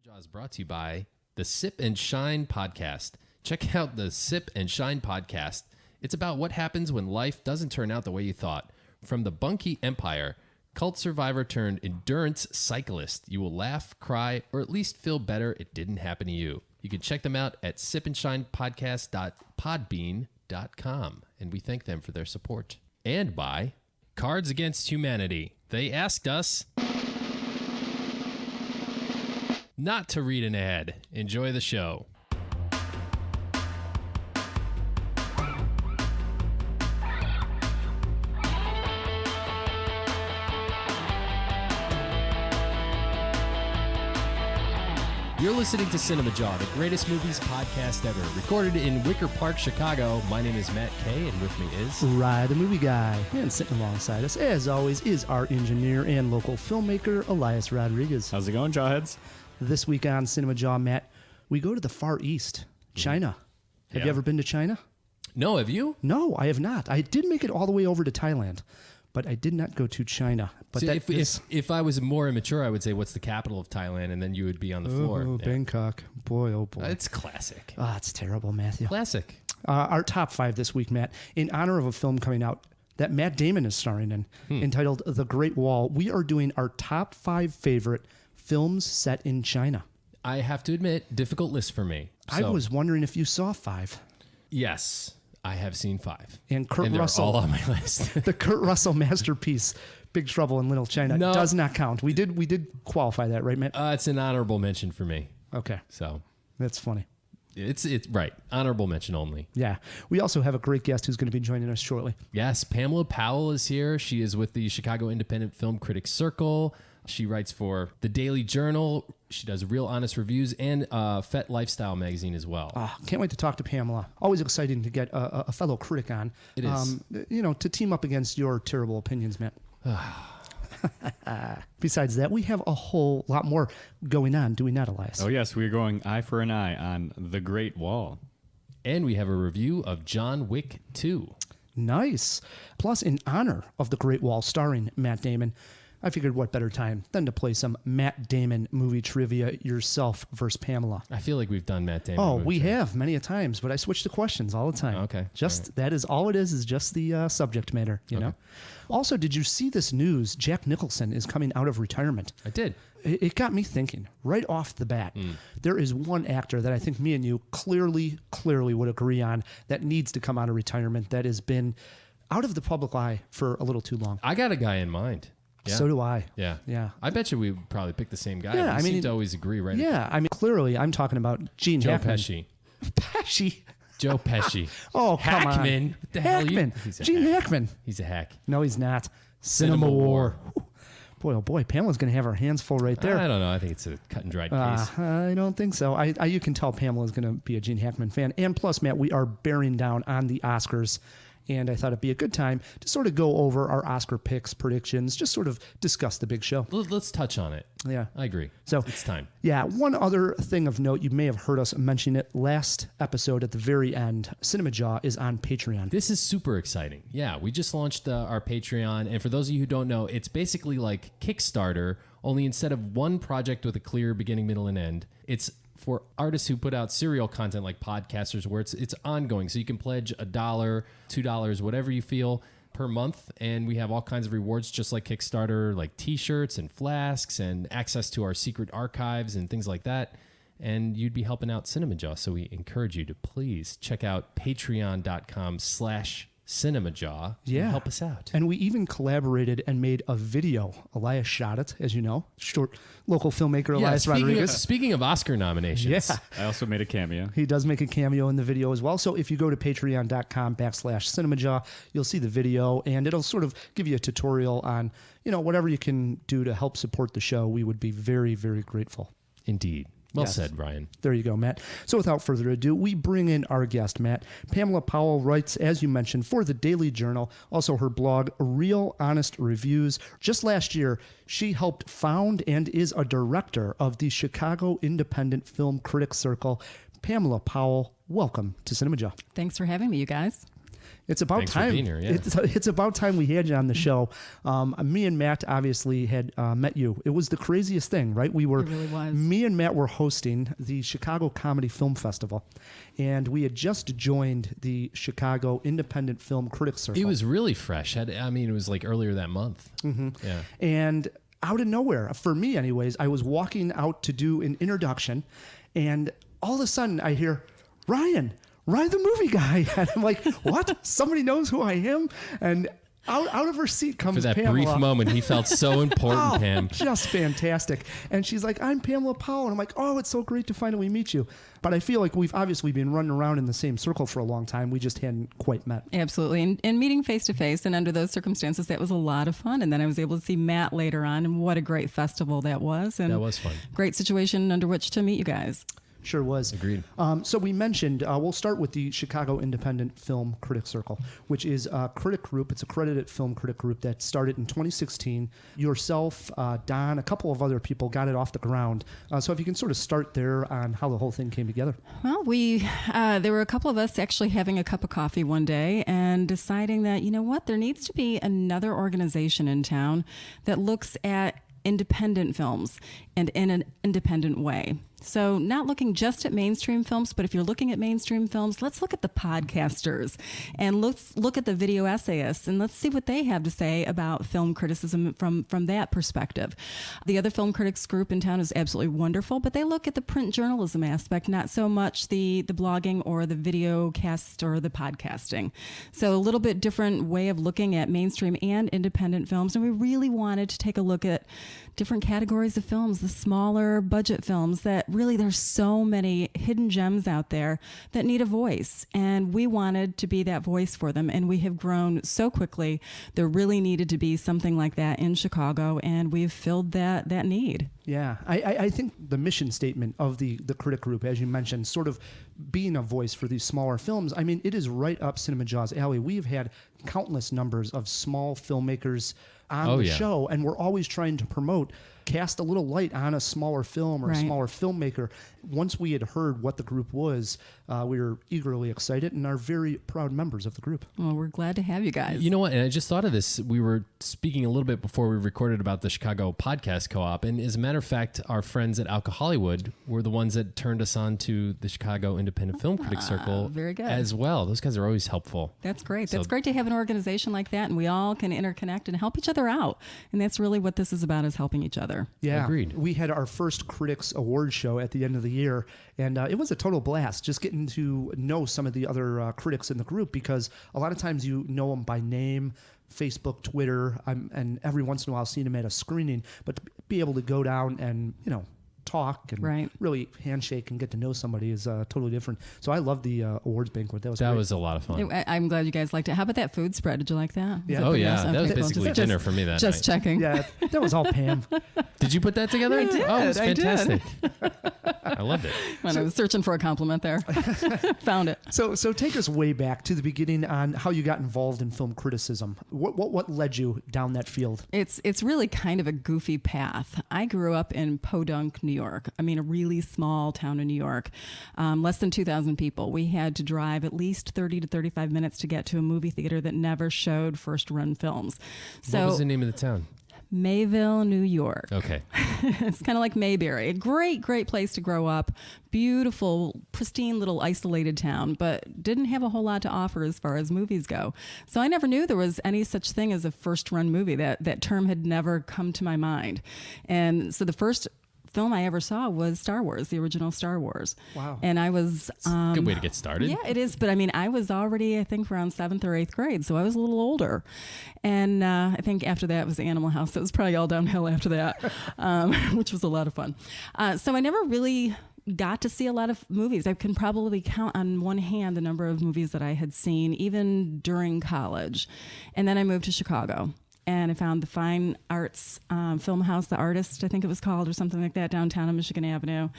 CinemaJaw is brought to you by the Sip and Shine podcast. Check out the Sip and Shine podcast. It's about what happens when life doesn't turn out the way you thought. From the Bunky Empire, cult survivor turned endurance cyclist, you will laugh, cry, or at least feel better it didn't happen to you. You can check them out at sipandShinePodcast.podbean.com, and we thank them for their support. And by Cards Against Humanity. They asked us not to read an ad. Enjoy the show. You're listening to CinemaJaw, the greatest movies podcast ever. Recorded in Wicker Park, Chicago. My name is Matt Kay, and with me is Rye, the movie guy. And sitting alongside us, as always, is our engineer and local filmmaker, Elias Rodriguez. How's it going, Jawheads? This week on CinemaJaw, Matt, we go to the Far East, China. Have you ever been to China? No, have you? No, I have not. I did make it all the way over to Thailand, but I did not go to China. But See, if I was more immature, I would say, what's the capital of Thailand? And then you would be on the floor. Oh, Bangkok. Boy, oh boy. It's classic. Ah, it's terrible, Matthew. Classic. Our top five this week, Matt, in honor of a film coming out that Matt Damon is starring in, entitled The Great Wall. We are doing our top five favorite films set in China. I have to admit, difficult list for me. I was wondering if you saw five. Yes, I have seen five. And Kurt Russell. All on my list. The Kurt Russell masterpiece, Big Trouble in Little China, does not count. We did qualify that, right, Matt? It's an honorable mention for me. Okay. So that's funny. It's right. Honorable mention only. Yeah. We also have a great guest who's going to be joining us shortly. Yes, Pam Powell is here. She is with the Chicago Independent Film Critics Circle. She writes for the Daily Journal. She does Real Honest Reviews and Fet Lifestyle magazine as well. Can't wait to talk to Pamela. Always exciting to get a fellow critic on. It is. To team up against your terrible opinions, Matt. Besides that, we have a whole lot more going on, do we not, Elias? Oh, yes. We're going eye for an eye on The Great Wall. And we have a review of John Wick 2. Nice. Plus, in honor of The Great Wall starring Matt Damon, I figured what better time than to play some Matt Damon movie trivia yourself versus Pamela. I feel like we've done Matt Damon. Oh, we have many a times, but I switch the questions all the time. Okay. That is all it is just the subject matter, you know? Also, did you see this news? Jack Nicholson is coming out of retirement. I did. It got me thinking right off the bat. There is one actor that I think me and you clearly would agree on that needs to come out of retirement that has been out of the public eye for a little too long. I got a guy in mind. Yeah. So do I. Yeah. Yeah. I bet you we would probably pick the same guy. Yeah, We seem to always agree, right? Yeah. I mean, clearly, I'm talking about Gene Joe Hackman. Pesci. Pesci. Joe Pesci. Oh, come on. Hackman. What the hell Hackman. He's a Gene hack. Hackman. He's a hack. No, he's not. CinemaWAR. Boy, oh boy, Pamela's going to have her hands full right there. I don't know. I think it's a cut and dried case. I don't think so. You can tell Pamela's going to be a Gene Hackman fan. And plus, Matt, we are bearing down on the Oscars. And I thought it'd be a good time to sort of go over our Oscar picks, predictions, just sort of discuss the big show. Let's touch on it. Yeah. I agree. So it's time. Yeah. One other thing of note, you may have heard us mention it last episode at the very end. CinemaJaw is on Patreon. This is super exciting. Yeah. We just launched our Patreon. And for those of you who don't know, it's basically like Kickstarter, only instead of one project with a clear beginning, middle, and end, it's for artists who put out serial content like podcasters where it's ongoing. So you can pledge $1, $2, whatever you feel per month. And we have all kinds of rewards, just like Kickstarter, like t-shirts and flasks and access to our secret archives and things like that. And you'd be helping out CinemaJaw. So we encourage you to please check out patreon.com/CinemaJaw. Yeah. And help us out. And we even collaborated and made a video. Elias shot it, as you know. Short local filmmaker Elias Rodriguez. Speaking of Oscar nominations. Yeah. I also made a cameo. He does make a cameo in the video as well. So if you go to patreon.com/CinemaJaw, you'll see the video and it'll sort of give you a tutorial on, whatever you can do to help support the show. We would be very, very grateful. Indeed. Well Yes. said, Ryan. There you go, Matt. So without further ado, we bring in our guest, Matt. Pamela Powell writes, as you mentioned, for the Daily Journal, also her blog, Real Honest Reviews. Just last year, she helped found and is a director of the Chicago Independent Film Critics Circle. Pamela Powell, welcome to CinemaJaw. Thanks for having me, you guys. It's about Thanks for time. being here, yeah. It's about time we had you on the show. Me and Matt obviously had met you. It was the craziest thing, right? It really was. Me and Matt were hosting the Chicago Comedy Film Festival, and we had just joined the Chicago Independent Film Critics Circle. It was really fresh. It was like earlier that month. Mm-hmm. Yeah. And out of nowhere, for me anyways, I was walking out to do an introduction, and all of a sudden I hear, Ryan the movie guy. And I'm like, what? Somebody knows who I am? And out of her seat comes For that Pamela. brief moment, he felt so important, Pam. Just fantastic. And she's like, I'm Pamela Powell. And I'm like, oh, it's so great to finally meet you. But I feel like we've obviously been running around in the same circle for a long time. We just hadn't quite met. Absolutely. And meeting face to face and under those circumstances, that was a lot of fun. And then I was able to see Matt later on, and what a great festival that was. And That was fun. Great situation under which to meet you guys. Sure was. Agreed. So we mentioned, we'll start with the Chicago Independent Film Critics Circle, which is a critic group. It's a accredited film critic group that started in 2016. Yourself, Don, a couple of other people got it off the ground. So if you can sort of start there on how the whole thing came together. Well, there were a couple of us actually having a cup of coffee one day and deciding that, you know what, there needs to be another organization in town that looks at independent films and in an independent way. So not looking just at mainstream films, but if you're looking at mainstream films, let's look at the podcasters and let's look at the video essayists and let's see what they have to say about film criticism from that perspective. The other film critics group in town is absolutely wonderful, but they look at the print journalism aspect, not so much the blogging or the video cast or the podcasting. So a little bit different way of looking at mainstream and independent films. And we really wanted to take a look at different categories of films, the smaller budget films that really there's so many hidden gems out there that need a voice. And we wanted to be that voice for them. And we have grown so quickly. There really needed to be something like that in Chicago. And we've filled that need. Yeah, I think the mission statement of the critic group, as you mentioned, sort of being a voice for these smaller films, I mean, it is right up Cinemajaw's alley. We've had countless numbers of small filmmakers on the show, and we're always trying to promote, cast a little light on a smaller film or a smaller filmmaker. Once we had heard what the group was, we were eagerly excited and are very proud members of the group. Well, we're glad to have you guys. You know what? And I just thought of this. We were speaking a little bit before we recorded about the Chicago Podcast Co-op. And as a matter of fact, our friends at Alka Hollywood were the ones that turned us on to the Chicago Independent Film Critics Circle very good. as well. Those guys are always helpful. That's great. That's great to have an organization like that, and we all can interconnect and help each other out. And that's really what this is about, is helping each other. Yeah. Agreed. We had our first Critics Award show at the end of the year, and it was a total blast just getting to know some of the other critics in the group, because a lot of times you know them by name, Facebook, Twitter, and every once in a while seeing them at a screening, but to be able to go down and, talk and really handshake and get to know somebody is totally different. So I love the awards banquet. That was great. Was a lot of fun. I'm glad you guys liked it. How about that food spread? Did you like that? Yeah. Oh, yeah. That was basically dinner for me that Just night. checking. Yeah, that was all Pam. Did you put that together? I did. Oh, it was I did. fantastic. I loved it. When I was searching for a compliment there. Found it. So take us way back to the beginning on how you got involved in film criticism. What led you down that field? It's really kind of a goofy path. I grew up in Podunk, New York. I mean, a really small town in New York, less than 2,000 people. We had to drive at least 30 to 35 minutes to get to a movie theater that never showed first-run films. So, what was the name of the town? Mayville, New York. Okay. It's kind of like Mayberry. A great place to grow up. Beautiful, pristine little isolated town, but didn't have a whole lot to offer as far as movies go. So I never knew there was any such thing as a first-run movie. That term had never come to my mind. And so the first film I ever saw was Star Wars, the original Star Wars. Wow. And I was... Good way to get started. Yeah, it is. But I mean, I was already, I think, around 7th or 8th grade, so I was a little older. And I think after that was Animal House. So it was probably all downhill after that, which was a lot of fun. So I never really got to see a lot of movies. I can probably count on one hand the number of movies that I had seen, even during college. And then I moved to Chicago. And I found the Fine Arts Film House, The Artist, I think it was called, or something like that, downtown on Michigan Avenue.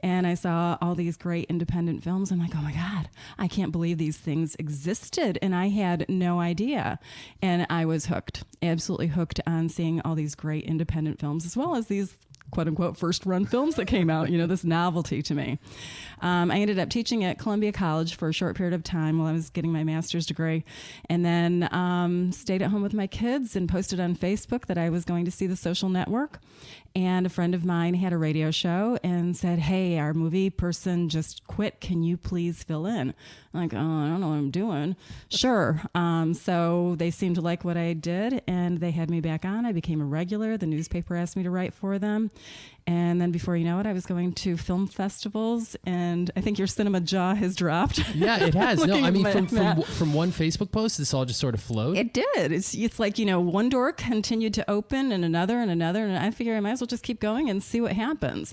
And I saw all these great independent films. I'm like, oh my God, I can't believe these things existed. And I had no idea. And I was hooked, absolutely hooked on seeing all these great independent films, as well as these quote unquote first run films that came out, this novelty to me. I ended up teaching at Columbia College for a short period of time while I was getting my master's degree, and then stayed at home with my kids and posted on Facebook that I was going to see The Social Network. And a friend of mine had a radio show and said, "Hey, our movie person just quit. Can you please fill in?" I'm like, "Oh, I don't know what I'm doing." Sure. So they seemed to like what I did, and they had me back on. I became a regular. The newspaper asked me to write for them. And then before you know it, I was going to film festivals, and I think your Cinemajaw has dropped. Yeah, it has. No, Looking I at mean, my- from one Facebook post, this all just sort of flowed. It did. It's like, one door continued to open and another and another. And I figure I might as well just keep going and see what happens.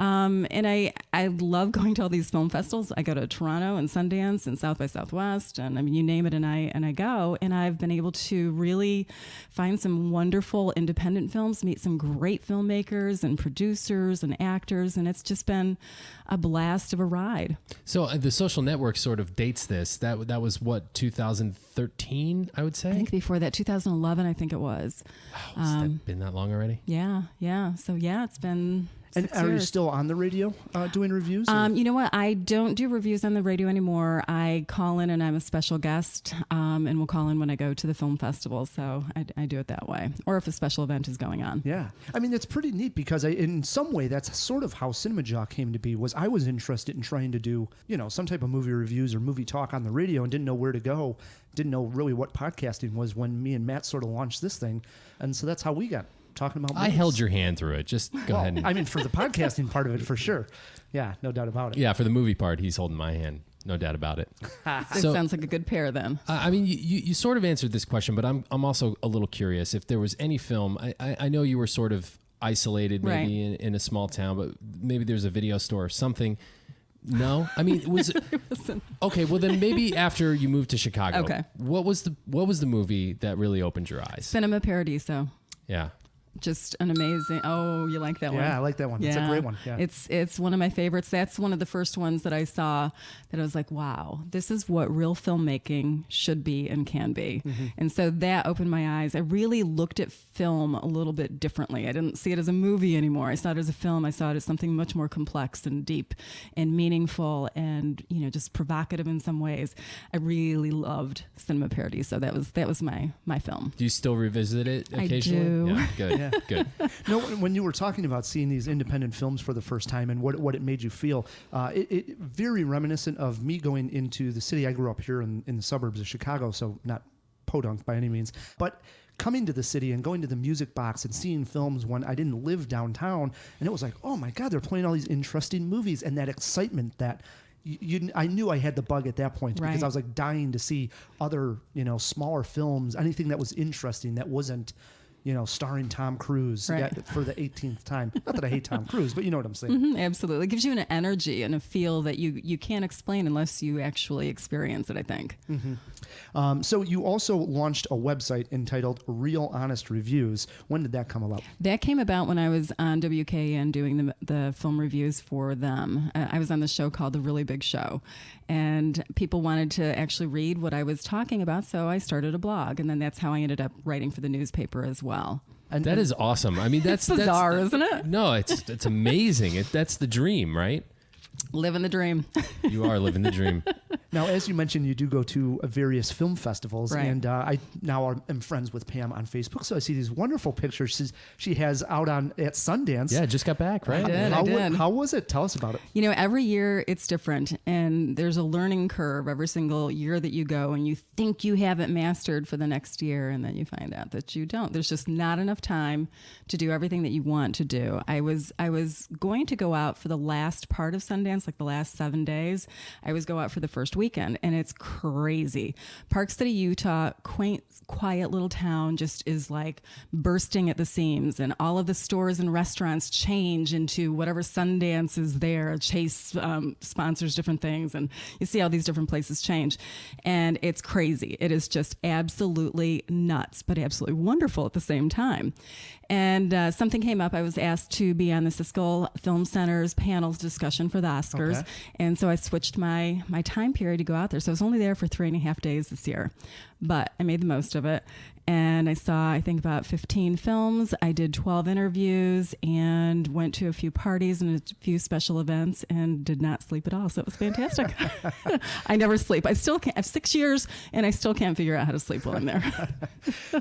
And I love going to all these film festivals. I go to Toronto and Sundance and South by Southwest, and I mean, you name it, and I go. And I've been able to really find some wonderful independent films, meet some great filmmakers and producers and actors, and it's just been a blast of a ride. So The Social Network sort of dates this. That was what, 2013, I would say? I think before that, 2011, I think it was. Wow, has that been that long already? Yeah. So yeah, it's been. And 6 are you years. still on the radio doing reviews? or- You know what? I don't do reviews on the radio anymore. I call in and I'm a special guest, and we'll call in when I go to the film festival. So I do it that way. Or if a special event is going on. Yeah. I mean, it's pretty neat because in some way, that's sort of how Cinemajaw came to be. Was I was interested in trying to do, some type of movie reviews or movie talk on the radio and didn't know where to go. Didn't know really what podcasting was when me and Matt sort of launched this thing. And so that's how we got talking about movies. I held your hand through it. Just go ahead. And, I mean, for the podcasting part of it, for sure. Yeah, no doubt about it. yeah, for the movie part, he's holding my hand. No doubt about it. It So- sounds like a good pair then. I mean, you sort of answered this question, but I'm also a little curious if there was any film. I know you were sort of isolated, maybe in a small town, but maybe there's a video store or something. No, I mean, okay. Well, then maybe after you moved to Chicago, Okay. What was the movie that really opened your eyes? Cinema Paradiso. Yeah. Just an amazing. Oh, you like that one? Yeah, I like that one. It's a great one. Yeah. It's one of my favorites. That's one of the first ones that I saw that I was like, wow, this is what real filmmaking should be and can be. Mm-hmm. And so that opened my eyes. I really looked at film a little bit differently. I didn't see it as a movie anymore. I saw it as a film. I saw it as something much more complex and deep and meaningful and, just provocative in some ways. I really loved Cinema Paradiso. That was my film. Do you still revisit it I occasionally? do. Yeah, good. Yeah. Good. No, when you were talking about seeing these independent films for the first time and what it made you feel, it very reminiscent of me going into the city. I grew up here in the suburbs of Chicago, so not podunk by any means, but coming to the city and going to the music box and seeing films when I didn't live downtown, and it was like, oh my God, they're playing all these interesting movies, and that excitement that I knew I had the bug at that point because Right. I was like dying to see other, smaller films, anything that was interesting that wasn't, starring Tom Cruise Right. for the 18th time. Not that I hate Tom Cruise, but you know what I'm saying. Mhm, absolutely. It gives you an energy and a feel that you can't explain unless you actually experience it, I think. So you also launched a website entitled Real Honest Reviews. When did that come about? That came about when I was on WKN doing the film reviews for them. I was on the show called The Really Big Show, and people wanted to actually read what I was talking about, so I started a blog, and then that's how I ended up writing for the newspaper as well. And That is awesome. I mean, that's Bizarre, isn't it? No, it's amazing. That's the dream, right? Living the dream. You are living the dream. Now, as you mentioned, you do go to various film festivals, Right. and I now am friends with Pam on Facebook, so I see these wonderful pictures she has out at Sundance. Yeah, just got back, right? I did. How was it? Tell us about it. Every year it's different, and there's a learning curve every single year that you go, and you think you have it mastered for the next year, and then you find out that you don't. There's just not enough time to do everything that you want to do. I was going to go out for the last part of Sundance, like the last 7 days. I was go out for the first weekend, and it's crazy. Park City, Utah, quaint, quiet little town, just is like bursting at the seams, and all of the stores and restaurants change into whatever Sundance is there. Chase sponsors different things, and you see all these different places change, and it's crazy. It is just absolutely nuts, but absolutely wonderful at the same time. And something came up. I was asked to be on the Siskel Film Center's panels discussion for the Oscars, Okay. and so I switched my time period. scary to go out there. So I was only there for 3.5 days this year, but I made the most of it. And I saw, I think, about 15 films. I did 12 interviews and went to a few parties and a few special events and did not sleep at all. So it was fantastic. I never sleep. I still can't. I have 6 years and I still can't figure out how to sleep while I'm there.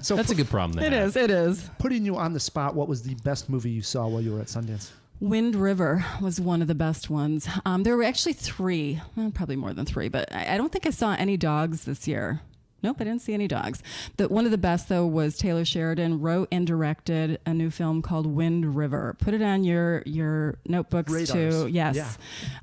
So That's a good problem. It is. Putting you on the spot, what was the best movie you saw while you were at Sundance? Wind River was one of the best ones. There were actually 3, probably more than 3, but I don't think I saw any dogs this year. Nope, I didn't see any dogs. One of the best, though, was Taylor Sheridan wrote and directed a new film called Wind River. Put it on your notebooks Radars. too. Yes.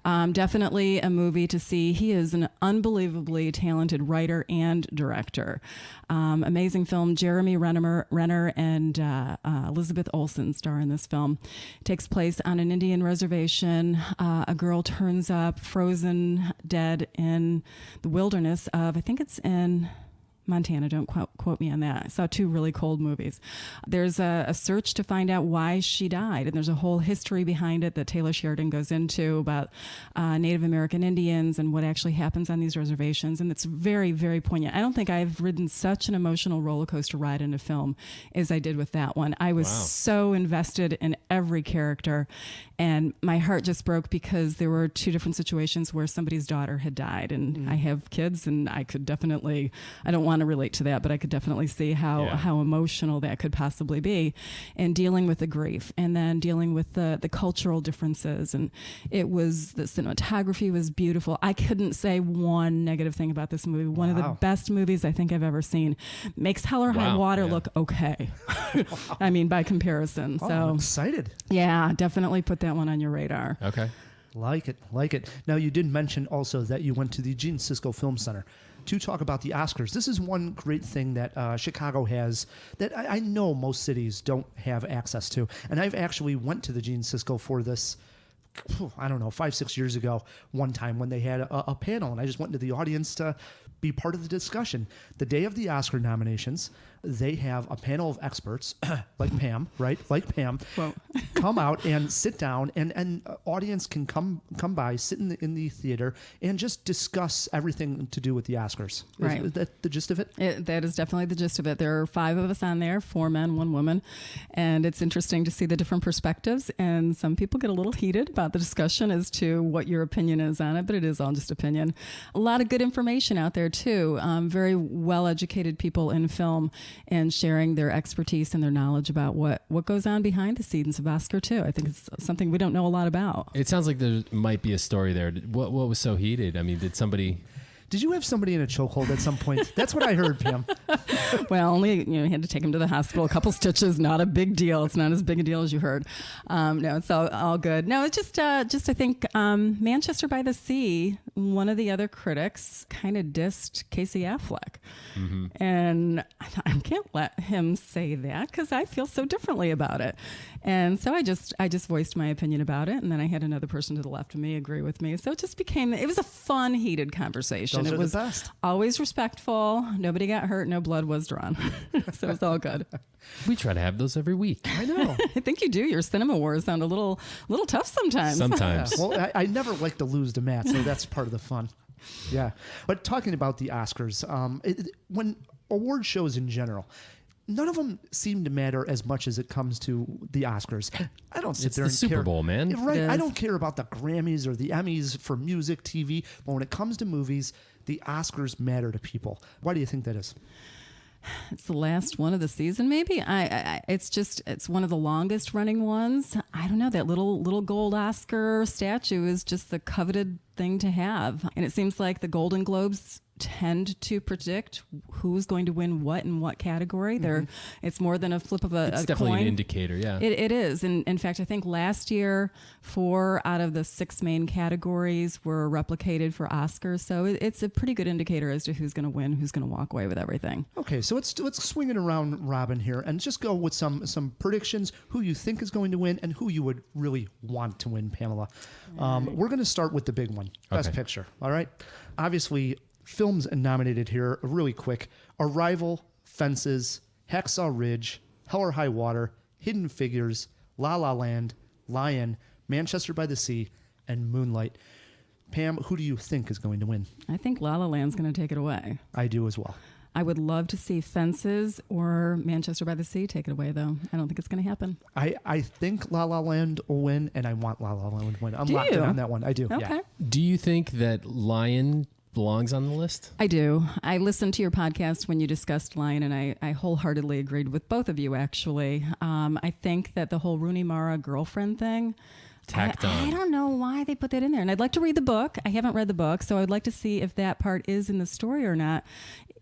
Yeah. Definitely a movie to see. He is an unbelievably talented writer and director. Amazing film. Jeremy Renner and Elizabeth Olsen star in this film. It takes place on an Indian reservation. A girl turns up frozen dead in the wilderness of, I think it's in Montana. Don't quote me on that. I saw 2 really cold movies. There's a search to find out why she died, and there's a whole history behind it that Taylor Sheridan goes into about Native American Indians and what actually happens on these reservations, and it's very, very poignant. I don't think I've ridden such an emotional roller coaster ride in a film as I did with that one. I was so invested in every character, and my heart just broke because there were 2 different situations where somebody's daughter had died, and I have kids, and I could definitely, I don't want to relate to that, but I could definitely see how emotional that could possibly be, and dealing with the grief and then dealing with the cultural differences. And the cinematography was beautiful. I couldn't say one negative thing about this movie. One of the best movies I think I've ever seen. Makes Hell or High Water look okay. I mean, by comparison. Oh, So I'm excited. Yeah, definitely put that one on your radar. Okay. Like it. Now, you did mention also that you went to the Gene Siskel Film Center to talk about the Oscars. This is one great thing that Chicago has that I know most cities don't have access to. And I've actually went to the Gene Siskel for this, I don't know, 5-6 years ago, one time when they had a panel, and I just went into the audience to be part of the discussion. The day of the Oscar nominations, they have a panel of experts, like Pam, right? Like Pam, come out and sit down, and audience can come by, sit in the theater, and just discuss everything to do with the Oscars. Right. Is that the gist of it? That is definitely the gist of it. There are 5 of us on there, 4 men, 1 woman, and it's interesting to see the different perspectives, and some people get a little heated about the discussion as to what your opinion is on it, but it is all just opinion. A lot of good information out there too. Very well-educated people in film and sharing their expertise and their knowledge about what goes on behind the scenes of Oscar too. I think it's something we don't know a lot about. It sounds like there might be a story there. What was so heated? I mean, Did you have somebody in a chokehold at some point? That's what I heard, Pam. Well, only you had to take him to the hospital, a couple stitches, not a big deal. It's not as big a deal as you heard. No, it's all good. No, it's just I think Manchester by the Sea, one of the other critics kind of dissed Casey Affleck. Mm-hmm. And I can't let him say that because I feel so differently about it. And so I just voiced my opinion about it. And then I had another person to the left of me agree with me. So it just it was a fun, heated conversation. Those it are was the best. Always respectful. Nobody got hurt. No blood was drawn. So it's all good. we try to have those every week. I know. I think you do. Your CinemaWAR sound a little tough sometimes. Sometimes. Yeah. Well, I never like to lose to Matt, so that's part of the fun. Yeah. But talking about the Oscars, when award shows in general, none of them seem to matter as much as it comes to the Oscars. I don't sit It's there the and Super care. Bowl, man. Right. It I is. don't care about the Grammys or the Emmys for music, TV. But when it comes to movies, the Oscars matter to people. Why do you think that is? It's the last one of the season, maybe. It's one of the longest running ones. I don't know. That little gold Oscar statue is just the coveted thing to have. And it seems like the Golden Globes tend to predict who's going to win what in what category. It's more than a flip of a It's definitely coin. an indicator, yeah. It is. And in fact, I think last year, 4 out of the 6 main categories were replicated for Oscars. So it's a pretty good indicator as to who's going to win, who's going to walk away with everything. Okay, so let's swing it around Robin here and just go with some predictions, who you think is going to win and who you would really want to win, Pamela. We're going to start with the big one, Best Okay. Picture. All right? Obviously, films nominated here really quick: Arrival, Fences, Hacksaw Ridge, Hell or High Water, Hidden Figures, La La Land, Lion, Manchester by the Sea, and Moonlight. Pam, who do you think is going to win? I think La La Land's going to take it away. I do as well. I would love to see Fences or Manchester by the Sea take it away, though. I don't think it's going to happen. I think La La Land will win, and I want La La Land to win. I'm Do locked in you? on that one. I do. Okay. Yeah. Do you think that Lion belongs on the list? I do. I listened to your podcast when you discussed Lion, and I wholeheartedly agreed with both of you, actually. I think that the whole Rooney Mara girlfriend thing, Tacked on. I don't know why they put that in there. And I'd like to read the book. I haven't read the book, so I'd like to see if that part is in the story or not.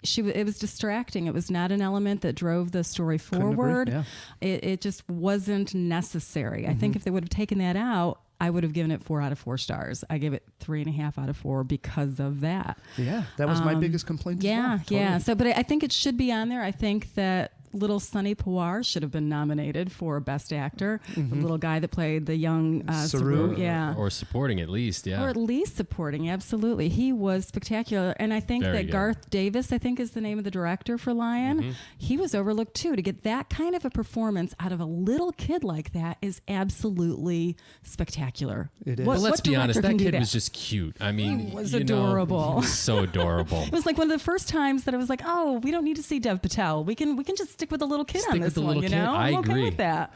It was distracting. It was not an element that drove the story forward. agree, It just wasn't necessary. I think if they would have taken that out, I would have given it 4 out of 4 stars. I gave it 3.5 out of 4 because of that. Yeah, that was my biggest complaint as well. Yeah, Totally. yeah. So, but I think it should be on there. I think that little Sonny Powar should have been nominated for Best Actor. The little guy that played the young Saru. Yeah. Or supporting at least, yeah. Or at least supporting, absolutely. He was spectacular. And I think Very that good. Garth Davis, I think is the name of the director for Lion, he was overlooked too. To get that kind of a performance out of a little kid like that is absolutely spectacular. It is. But let's what be honest, director that can do kid was just cute. I mean, He was you know, adorable. he was so adorable. It was like one of the first times that I was like, "Oh, we don't need to see Dev Patel. We can just stick with the little kid Stick on with this the one." little You kid. know, I I'm okay agree. with that.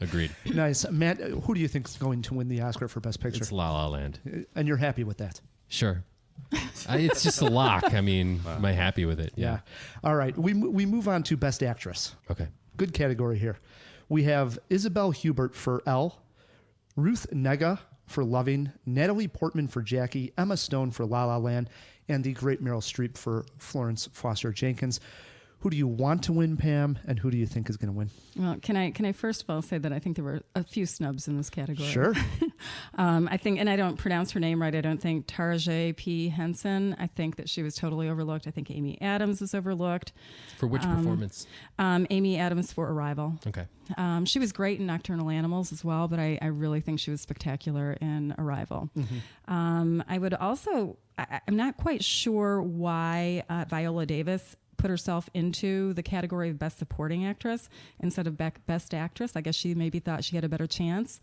Agreed. Nice. Matt, who do you think is going to win the Oscar for Best Picture? It's La La Land. And you're happy with that? Sure. It's just a lock. I mean, am I happy with it? Yeah. All right. We move on to Best Actress. Okay. Good category here. We have Isabel Hubert for Elle, Ruth Negga for Loving, Natalie Portman for Jackie, Emma Stone for La La Land, and the great Meryl Streep for Florence Foster Jenkins. Who do you want to win, Pam, and who do you think is going to win? Well, can I first of all say that I think there were a few snubs in this category. Sure. I think, and I don't pronounce her name right. I don't think Taraji P. Henson. I think that she was totally overlooked. I think Amy Adams was overlooked. For which performance? Amy Adams for Arrival. Okay. She was great in Nocturnal Animals as well, but I really think she was spectacular in Arrival. I would also, I'm not quite sure why Viola Davis put herself into the category of Best Supporting Actress instead of Best Actress. I guess she maybe thought she had a better chance.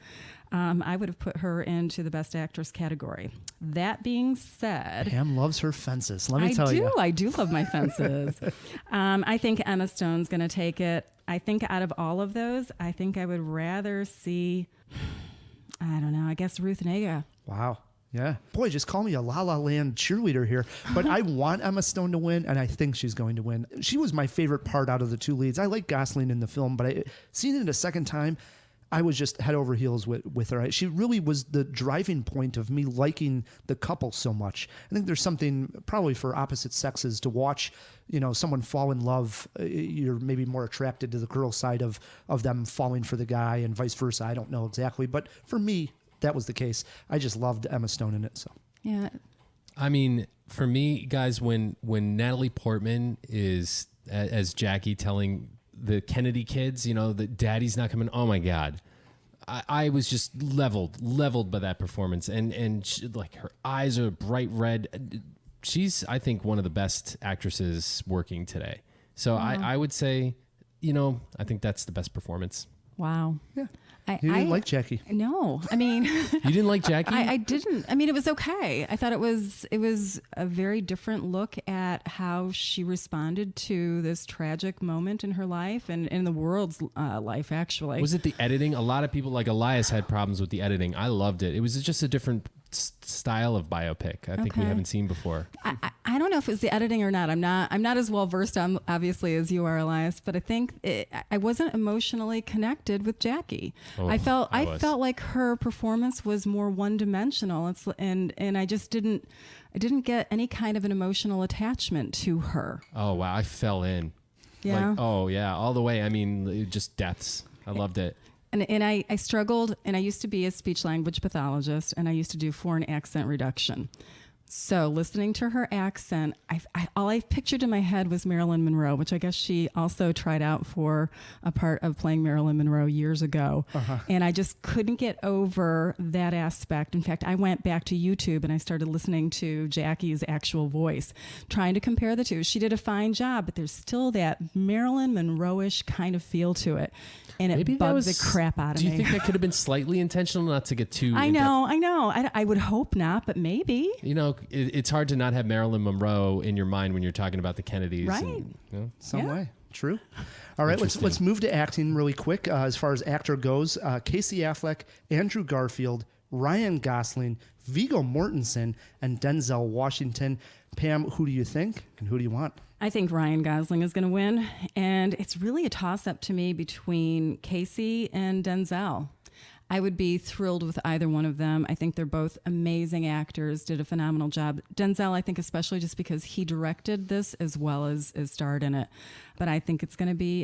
I would have put her into the Best Actress category. That being said, Pam loves her fences. Let me tell you. I do love my fences. I think Emma Stone's going to take it. I think out of all of those, I think I would rather see, I don't know, I guess Ruth Negga. Wow. Yeah. Boy, just call me a La La Land cheerleader here. But I want Emma Stone to win, and I think she's going to win. She was my favorite part out of the two leads. I like Gosling in the film, but seeing it a second time, I was just head over heels with her. She really was the driving point of me liking the couple so much. I think there's something probably for opposite sexes to watch, someone fall in love. You're maybe more attracted to the girl side of them falling for the guy and vice versa. I don't know exactly. But for me, that was the case. I just loved Emma Stone in it. So Yeah. I mean, for me, guys, when Natalie Portman is as Jackie telling the Kennedy kids, that daddy's not coming. Oh my God. I was just leveled by that performance. And she, like, her eyes are bright red. She's, I think, one of the best actresses working today. So I would say, I think that's the best performance. Wow. yeah, you didn't like Jackie. No, I mean, You didn't like Jackie? I didn't. I mean, it was okay. I thought it was a very different look at how she responded to this tragic moment in her life and in the world's life, actually. Was it the editing? A lot of people, like Elias, had problems with the editing. I loved it. It was just a different style of biopic. I think we Okay. haven't seen before. I don't know if it was the editing or not. I'm not as well versed on, obviously, as you are, Elias, but I think I wasn't emotionally connected with Jackie. Oh, I felt I was. like her performance was more one dimensional. And I just didn't get any kind of an emotional attachment to her. Oh, wow. I fell in. Yeah. Like, oh, yeah. All the way. I mean, just deaths. I loved it. And I struggled, and I used to be a speech language pathologist, and I used to do foreign accent reduction. So listening to her accent, all I pictured in my head was Marilyn Monroe, which I guess she also tried out for a part of playing Marilyn Monroe years ago. And I just couldn't get over that aspect. In fact, I went back to YouTube and I started listening to Jackie's actual voice, trying to compare the two. She did a fine job, but there's still that Marilyn Monroe-ish kind of feel to it. And it bugged the crap out of me. Do you think that could have been slightly intentional, not to get too... I know. I would hope not, but maybe. You know, it's hard to not have Marilyn Monroe in your mind when you're talking about the Kennedys. Right. And, you know. Some way. True. All right, let's move to acting really quick. As far as actor goes, Casey Affleck, Andrew Garfield, Ryan Gosling, Viggo Mortensen, and Denzel Washington. Pam, who do you think and who do you want? I think Ryan Gosling is going to win. And it's really a toss-up to me between Casey and Denzel. I would be thrilled with either one of them. I think they're both amazing actors, did a phenomenal job. Denzel, I think especially just because he directed this as well as starred in it. But I think it's going to be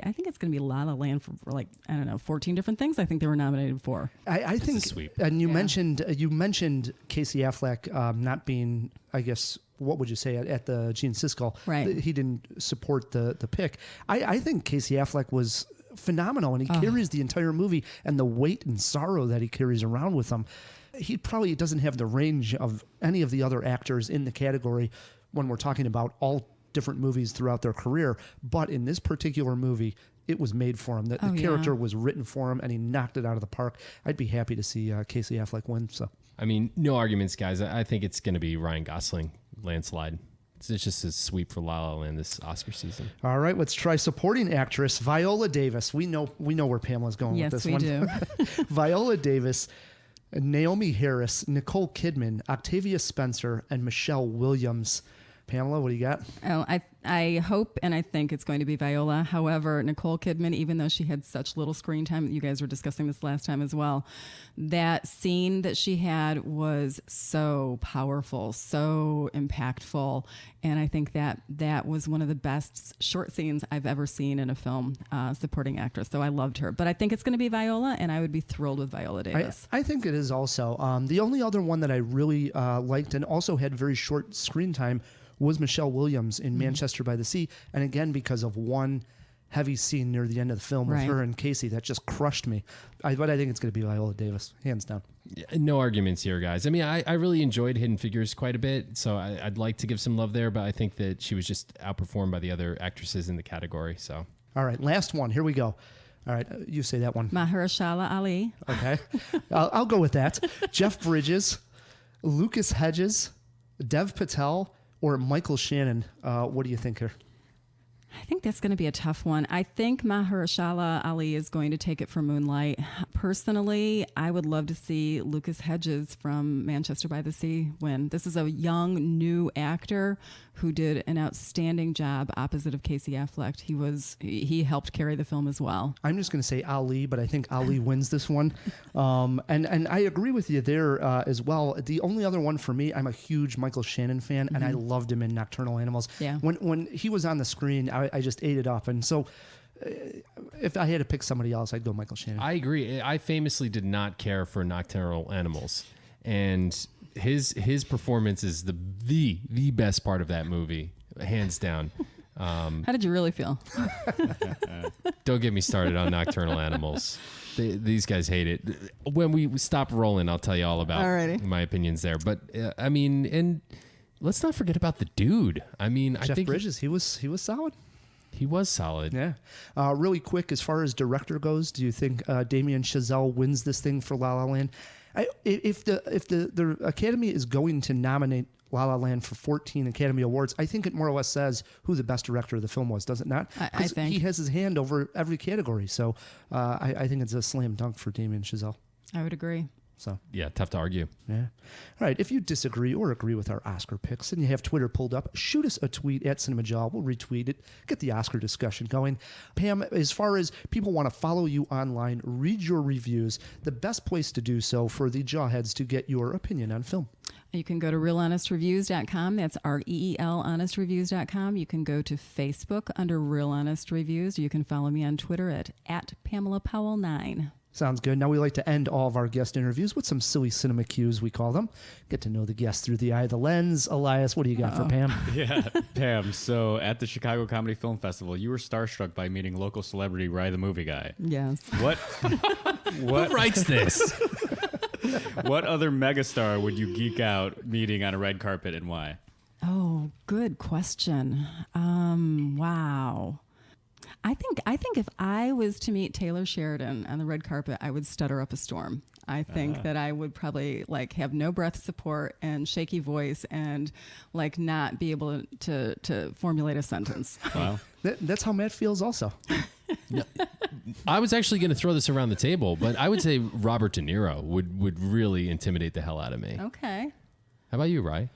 La La Land for like, I don't know, 14 different things I think they were nominated for. I think, sweep. And you mentioned Casey Affleck not being, I guess, what would you say, at the Gene Siskel? Right. He didn't support the pick. I think Casey Affleck was phenomenal, and he carries the entire movie, and the weight and sorrow that he carries around with him. He probably doesn't have the range of any of the other actors in the category when we're talking about all different movies throughout their career. But in this particular movie, it was made for him. The character was written for him, and he knocked it out of the park. I'd be happy to see Casey Affleck win. So, I mean, no arguments, guys. I think it's going to be Ryan Gosling, landslide. It's just a sweep for La La Land this Oscar season. All right, let's try supporting actress Viola Davis. We know where Pamela's going with this one. Yes, we do. Viola Davis, Naomi Harris, Nicole Kidman, Octavia Spencer, and Michelle Williams. Pamela, what do you got? Oh, I hope and I think it's going to be Viola. However, Nicole Kidman, even though she had such little screen time, you guys were discussing this last time as well, that scene that she had was so powerful, so impactful. And I think that was one of the best short scenes I've ever seen in a film, supporting actress. So I loved her. But I think it's going to be Viola, and I would be thrilled with Viola Davis. I think it is also. The only other one that I really liked and also had very short screen time was Michelle Williams in Manchester by the Sea. And again, because of one heavy scene near the end of the film with her and Casey, that just crushed me. But I think it's going to be Viola Davis, hands down. Yeah, no arguments here, guys. I mean, I really enjoyed Hidden Figures quite a bit, so I'd like to give some love there, but I think that she was just outperformed by the other actresses in the category. So, all right, last one. Here we go. All right, you say that one. Mahershala Ali. Okay, I'll go with that. Jeff Bridges, Lucas Hedges, Dev Patel, or Michael Shannon. What do you think here? I think that's going to be a tough one. I think Mahershala Ali is going to take it for Moonlight. Personally, I would love to see Lucas Hedges from Manchester by the Sea win. This is a young, new actor who did an outstanding job opposite of Casey Affleck. He helped carry the film as well. I'm just going to say Ali, but I think Ali wins this one. And I agree with you there as well. The only other one for me, I'm a huge Michael Shannon fan, and I loved him in Nocturnal Animals. Yeah. When he was on the screen, I just ate it up. And so if I had to pick somebody else, I'd go Michael Shannon. I agree. I famously did not care for Nocturnal Animals, and his performance is the best part of that movie, hands down. How did you really feel? Don't get me started on Nocturnal Animals. These guys hate it. When we stop rolling, I'll tell you all about my opinions there. But I mean, and let's not forget about the dude. I mean, Jeff I think Bridges, he was solid. He was solid. Yeah. Really quick, as far as director goes, do you think Damien Chazelle wins this thing for La La Land? If the Academy is going to nominate La La Land for 14 Academy Awards, I think it more or less says who the best director of the film was, does it not? I think he has his hand over every category. So I think it's a slam dunk for Damien Chazelle. I would agree. So Yeah, tough to argue. yeah. All right. If you disagree or agree with our Oscar picks and you have Twitter pulled up, shoot us a tweet at Cinemajaw. We'll retweet it, get the Oscar discussion going. Pam, as far as people want to follow you online, read your reviews, the best place to do so for the Jawheads to get your opinion on film. You can go to realhonestreviews.com. That's REEL honestreviews.com. You can go to Facebook under Real Honest Reviews. You can follow me on Twitter at Pamela Powell 9. Sounds good. Now we like to end all of our guest interviews with some silly cinema cues, we call them. Get to know the guest through the eye of the lens. Elias, what do you got for Pam? Yeah, Pam. So at the Chicago Comedy Film Festival, you were starstruck by meeting local celebrity Rye the Movie Guy. Yes. What Who writes this? what other megastar would you geek out meeting on a red carpet, and why? Oh, good question. Wow. I think if I was to meet Taylor Sheridan on the red carpet, I would stutter up a storm. I think that I would probably have no breath support and shaky voice and not be able to formulate a sentence. Wow. That's how Matt feels also. I was actually going to throw this around the table, but I would say Robert De Niro would really intimidate the hell out of me. Okay. How about you, Rye?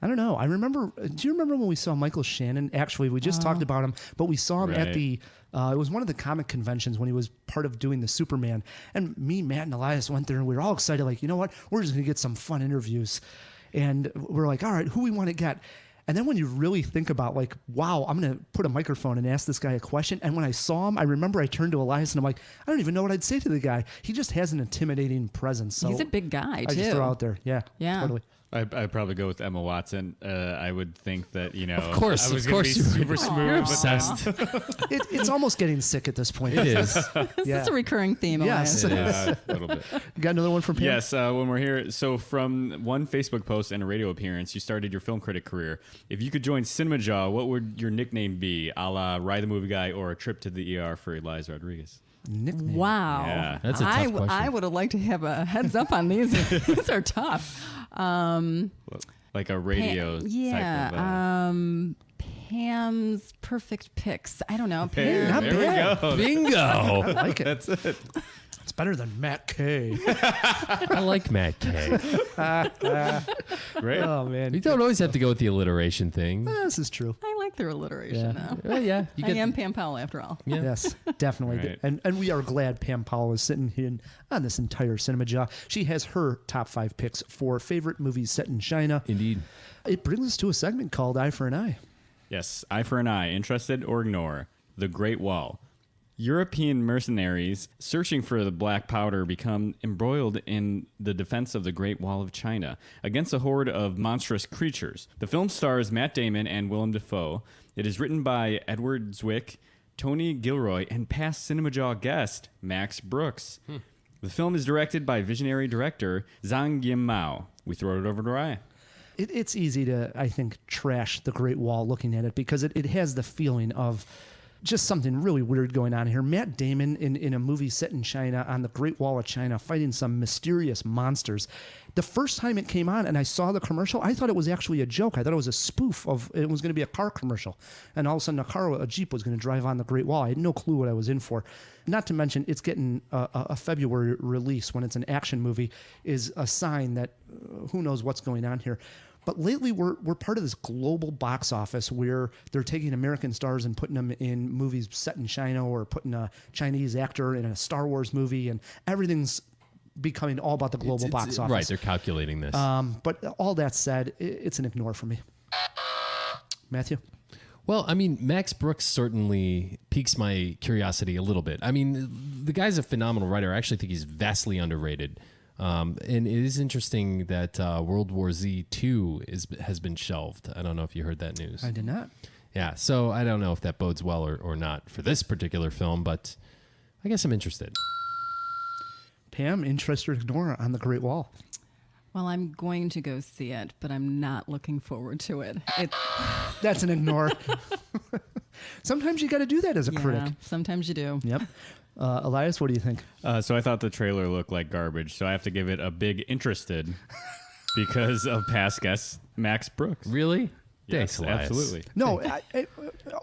I don't know. I remember. Do you remember when we saw Michael Shannon? Actually, we just talked about him, but we saw him at the. It was one of the comic conventions when he was part of doing the Superman. And me, Matt, and Elias went there, and we were all excited. You know what? We're just gonna get some fun interviews, and we're like, all right, who we want to get. And then when you really think about wow, I'm going to put a microphone and ask this guy a question. And when I saw him, I remember I turned to Elias and I'm like, I don't even know what I'd say to the guy. He just has an intimidating presence. So He's a big guy, I too. just throw out there. Yeah. Yeah. Totally. I'd probably go with Emma Watson. I would think that, Of course, I was of course, gonna be super smooth. You're with obsessed. It's almost getting sick at this point. It is. This is a recurring theme. Yes. Elias. a little bit. You got another one from Pam? Yes, when we're here. So from one Facebook post and a radio appearance, you started your film critic career. If you could join Cinemajaw, what would your nickname be? A la Rye the Movie Guy or a trip to the ER for Elias Rodriguez? Nickname. Wow. Yeah. That's a tough question. I would have liked to have a heads up on these. These are tough. Like a radio Yeah. type of... Pam's Perfect Picks. I don't know. Hey, Not there bad. we go. Bingo. I like it. That's it. It's better than Matt K. I like Matt K. Great. Oh, man. You don't always have to go with the alliteration thing. This is true. I like their alliteration Yeah. now. Well, yeah. You I am Pam Powell after all. Yeah. Yes, definitely. Right. And we are glad Pam Powell is sitting here on this entire Cinema Jaw. She has her top 5 picks for favorite movies set in China. Indeed. It brings us to a segment called Eye for an Eye. Yes, eye for an eye, interested or ignore. The Great Wall. European mercenaries searching for the black powder become embroiled in the defense of the Great Wall of China against a horde of monstrous creatures. The film stars Matt Damon and Willem Dafoe. It is written by Edward Zwick, Tony Gilroy, and past Cinemajaw guest Max Brooks. The film is directed by visionary director Zhang Yimou. We throw it over to Ryan. It's easy to, I think, trash The Great Wall looking at it because it has the feeling of just something really weird going on here. Matt Damon in a movie set in China on the Great Wall of China fighting some mysterious monsters. The first time it came on and I saw the commercial, I thought it was actually a joke. I thought it was a spoof of, it was going to be a car commercial. And all of a sudden a Jeep was going to drive on the Great Wall. I had no clue what I was in for. Not to mention it's getting a February release when it's an action movie is a sign that who knows what's going on here. But lately, we're part of this global box office where they're taking American stars and putting them in movies set in China or putting a Chinese actor in a Star Wars movie, and everything's becoming all about the global box office. Right, they're calculating this. But all that said, it's an ignore for me. Matthew? Well, I mean, Max Brooks certainly piques my curiosity a little bit. I mean, the guy's a phenomenal writer. I actually think he's vastly underrated. And it is interesting that World War Z 2 has been shelved. I don't know if you heard that news. I did not. Yeah, so I don't know if that bodes well or not for this particular film, but I guess I'm interested. Pam, interest or ignore on the Great Wall? Well, I'm going to go see it, but I'm not looking forward to it. That's an ignore. Sometimes you got to do that as a critic. Sometimes you do. Yep. Elias, what do you think? So I thought the trailer looked like garbage, so I have to give it a big interested because of past guest Max Brooks. Really? Yes, Thanks, Elias. absolutely. No,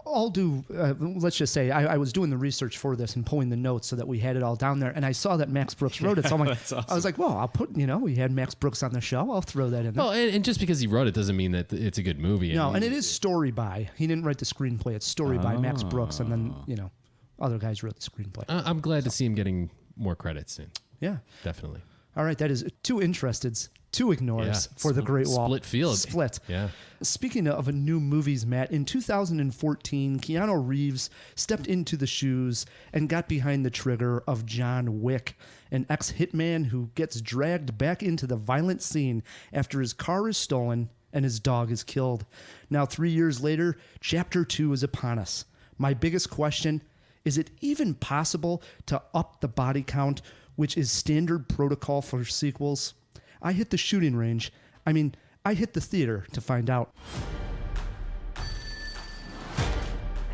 I'll do, let's just say, I was doing the research for this and pulling the notes so that we had it all down there, and I saw that Max Brooks wrote it, so I'm like, That's awesome. I was like, well, I'll put, we had Max Brooks on the show, I'll throw that in there. Well, and just because he wrote it doesn't mean that it's a good movie. No, I mean, and it is story by. He didn't write the screenplay, it's story by Max Brooks, and then, other guys wrote the screenplay. I'm glad to see him getting more credit soon. Yeah. Definitely. All right, that is 2 interesteds, 2 ignores for the Great Wall. Split field. Split. Yeah. Speaking of new movies, Matt, in 2014, Keanu Reeves stepped into the shoes and got behind the trigger of John Wick, an ex-hitman who gets dragged back into the violent scene after his car is stolen and his dog is killed. Now, 3 years later, Chapter 2 is upon us. My biggest question, is it even possible to up the body count, which is standard protocol for sequels? I hit the shooting range. I hit the theater to find out.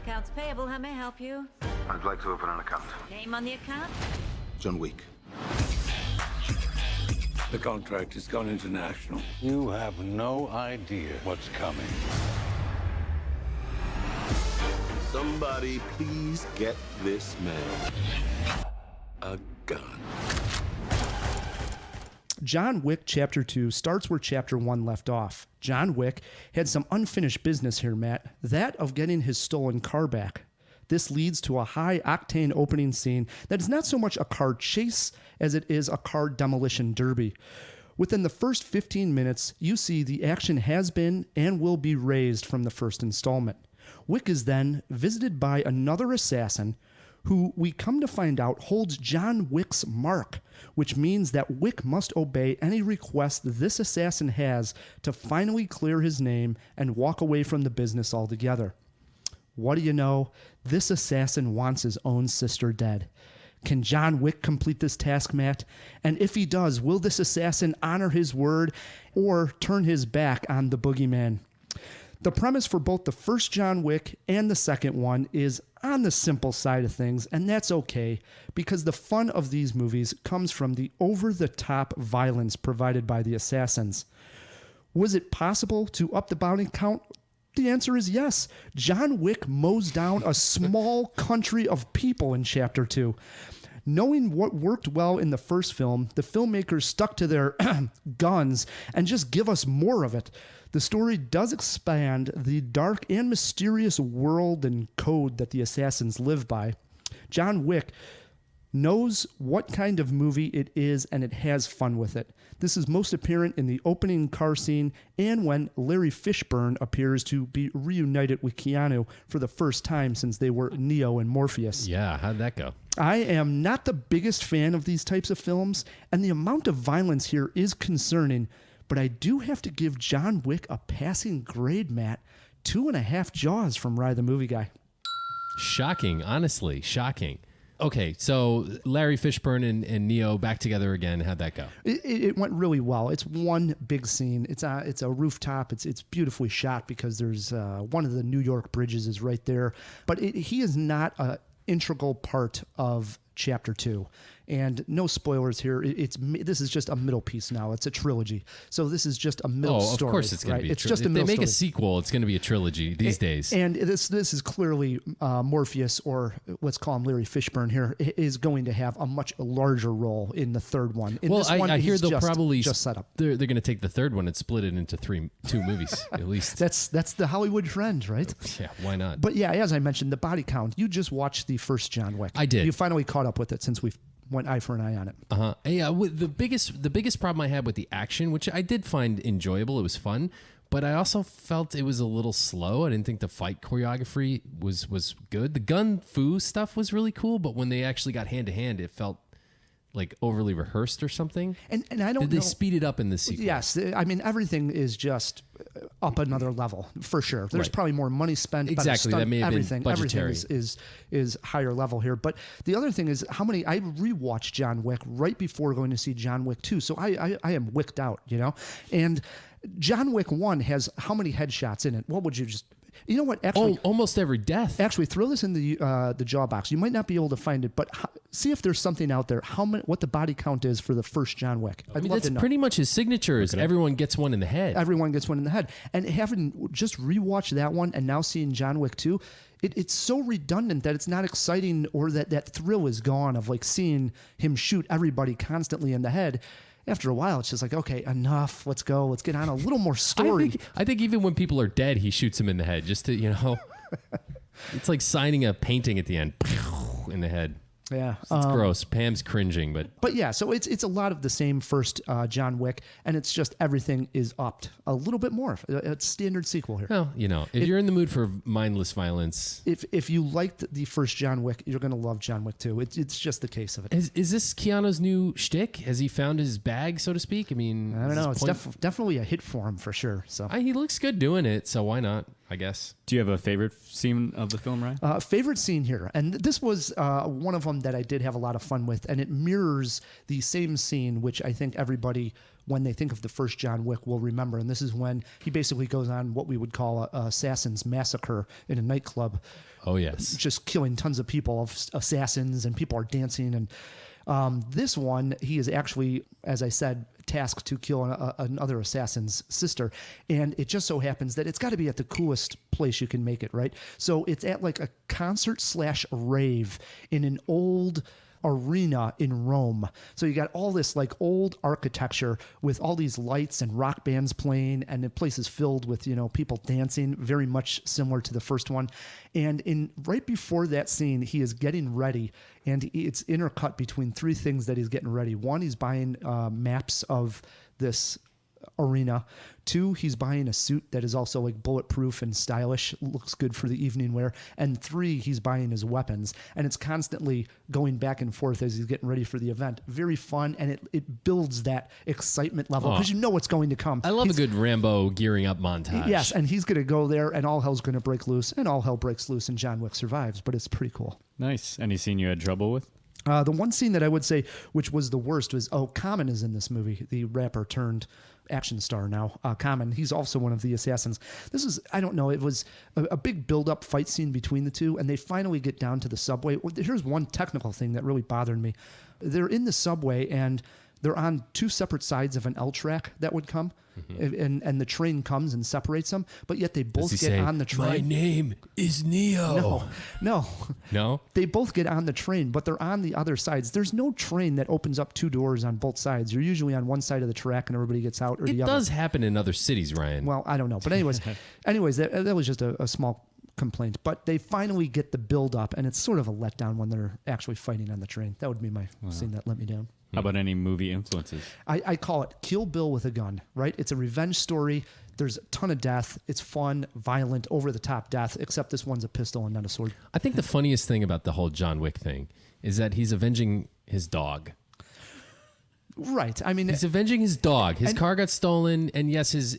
Accounts payable, how may I help you? I'd like to open an account. Name on the account? John Wick. The contract has gone international. You have no idea what's coming. Somebody please get this man a gun. John Wick Chapter 2 starts where Chapter 1 left off. John Wick had some unfinished business here, Matt, that of getting his stolen car back. This leads to a high-octane opening scene that is not so much a car chase as it is a car demolition derby. Within the first 15 minutes, you see the action has been and will be raised from the first installment. Wick is then visited by another assassin who we come to find out holds John Wick's mark, which means that Wick must obey any request this assassin has to finally clear his name and walk away from the business altogether. What do you know? This assassin wants his own sister dead. Can John Wick complete this task, Matt? And if he does, will this assassin honor his word or turn his back on the boogeyman? The premise for both the first John Wick and the second one is on the simple side of things, and that's okay, because the fun of these movies comes from the over-the-top violence provided by the assassins. Was it possible to up the bounty count? The answer is yes. John Wick mows down a small country of people in Chapter 2. Knowing what worked well in the first film, the filmmakers stuck to their guns and just give us more of it. The story does expand the dark and mysterious world and code that the assassins live by. John Wick knows what kind of movie it is, and it has fun with it. This is most apparent in the opening car scene and when Larry Fishburne appears to be reunited with Keanu for the first time since they were Neo and Morpheus. Yeah, how'd that go? I am not the biggest fan of these types of films, and the amount of violence here is concerning, but I do have to give John Wick a passing grade, Matt. 2.5 Jaws from Rye the Movie Guy. Shocking, honestly, shocking. Okay, so Larry Fishburne and Neo back together again. How'd that go? It went really well. It's one big scene. It's a rooftop. It's beautifully shot because there's one of the New York bridges is right there. But he is not an integral part of Chapter 2. And no spoilers here. This is just a middle piece now. It's a trilogy. So this is just a middle story. Of course it's going to be. It's just a if middle they make story. a sequel, it's going to be a trilogy these days. And this is clearly Morpheus, or let's call him Larry Fishburne here, is going to have a much larger role in the third one. In this one, I hear he's they'll probably just set up. They're going to take the third one and split it into two movies at least. That's the Hollywood trend, right? Yeah, why not? But yeah, as I mentioned, the body count. You just watched the first John Wick. I did. You finally caught up with it since we've went eye for an eye on it. Yeah, the biggest problem I had with the action, which I did find enjoyable, it was fun, but I also felt it was a little slow. I didn't think the fight choreography was good. The gun fu stuff was really cool, but when they actually got hand to hand, it felt like overly rehearsed or something. And I don't know. Did they speed it up in the sequel? Yes, I mean everything is just up another level for sure. There's Right. probably more money spent. Exactly, better that may have been everything budgetary. is higher level here. But the other thing is how many I rewatched John Wick right before going to see John Wick 2. So I am wicked out, you know. And John Wick 1 has how many headshots in it? What would you just? You know what? Actually, almost every death. Actually, throw this in the jaw box. You might not be able to find it, but see if there's something out there. What the body count is for the first John Wick? I'd love That's to know. pretty much his signature. Is everyone gets one in the head. Everyone gets one in the head. And having just rewatched that one and now seeing John Wick 2, it's so redundant that it's not exciting, or that thrill is gone of like seeing him shoot everybody constantly in the head. After a while, it's just like, okay, enough. Let's go. Let's get on a little more story. I think even when people are dead, he shoots them in the head just to, it's like signing a painting at the end in the head. Yeah. It's gross. Pam's cringing, But yeah, so it's a lot of the same first John Wick, and it's just everything is upped a little bit more. It's standard sequel here. well, if you're in the mood for mindless violence, If you liked the first John Wick, you're going to love John Wick 2. It's just the case of it. is this Keanu's new shtick? Has he found his bag, so to speak? I mean, I don't know. It's definitely a hit for him for sure. So he looks good doing it, so why not? I guess. Do you have a favorite scene of the film, Ryan? favorite scene here, and this was one of them that I did have a lot of fun with, and it mirrors the same scene, which I think everybody, when they think of the first John Wick, will remember. And this is when he basically goes on what we would call a assassin's massacre in a nightclub. Oh, yes. Just killing tons of people, of assassins, and people are dancing. And this one, he is actually, as I said, tasked to kill another assassin's sister. And it just so happens that it's got to be at the coolest place you can make it, right? So it's at like a concert/rave in an old arena in Rome. So you got all this like old architecture with all these lights and rock bands playing, and the place is filled with, people dancing, very much similar to the first one. And right before that scene, he is getting ready, and it's intercut between three things that he's getting ready. One, he's buying maps of this arena. Two, he's buying a suit that is also like bulletproof and stylish, looks good for the evening wear. And three, he's buying his weapons, and it's constantly going back and forth as he's getting ready for the event. Very fun, and it builds that excitement level because you know what's going to come. I love a good Rambo gearing up montage. Yes, and he's going to go there, and all hell's going to break loose, and all hell breaks loose, and John Wick survives. But it's pretty cool. Nice. Any scene you had trouble with? The one scene that I would say, which was the worst, was Common is in this movie, the rapper turned action star now. Common, he's also one of the assassins. This is, I don't know, it was a big build-up fight scene between the two, and they finally get down to the subway. Here's one technical thing that really bothered me. They're in the subway, and they're on two separate sides of an L track that would come, and the train comes and separates them, but yet they both get on the train. My name is Neo. No. They both get on the train, but they're on the other sides. There's no train that opens up two doors on both sides. You're usually on one side of the track and everybody gets out, or the other. It does happen in other cities, Ryan. Well, I don't know. But anyways, that was just a small complaint. But they finally get the build up, and it's sort of a letdown when they're actually fighting on the train. That would be my scene that let me down. How about any movie influences? I call it Kill Bill with a gun, right? It's a revenge story. There's a ton of death. It's fun, violent, over-the-top death, except this one's a pistol and not a sword. I think the funniest thing about the whole John Wick thing is that he's avenging his dog. Right. I mean, he's avenging his dog. His car got stolen, and yes, his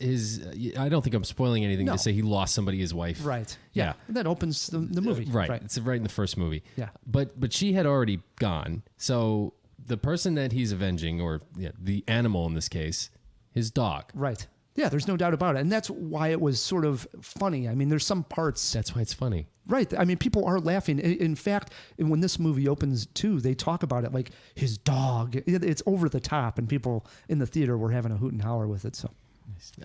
I don't think I'm spoiling anything to say he lost somebody, his wife. Right. Yeah. That opens the movie. Right. It's right in the first movie. Yeah. But she had already gone. So the person that he's avenging, or the animal in this case, his dog. Right. Yeah, there's no doubt about it. And that's why it was sort of funny. I mean, there's some parts. That's why it's funny. Right. I mean, people are laughing. In fact, when this movie opens too, they talk about it like his dog. It's over the top, and people in the theater were having a hoot and holler with it. So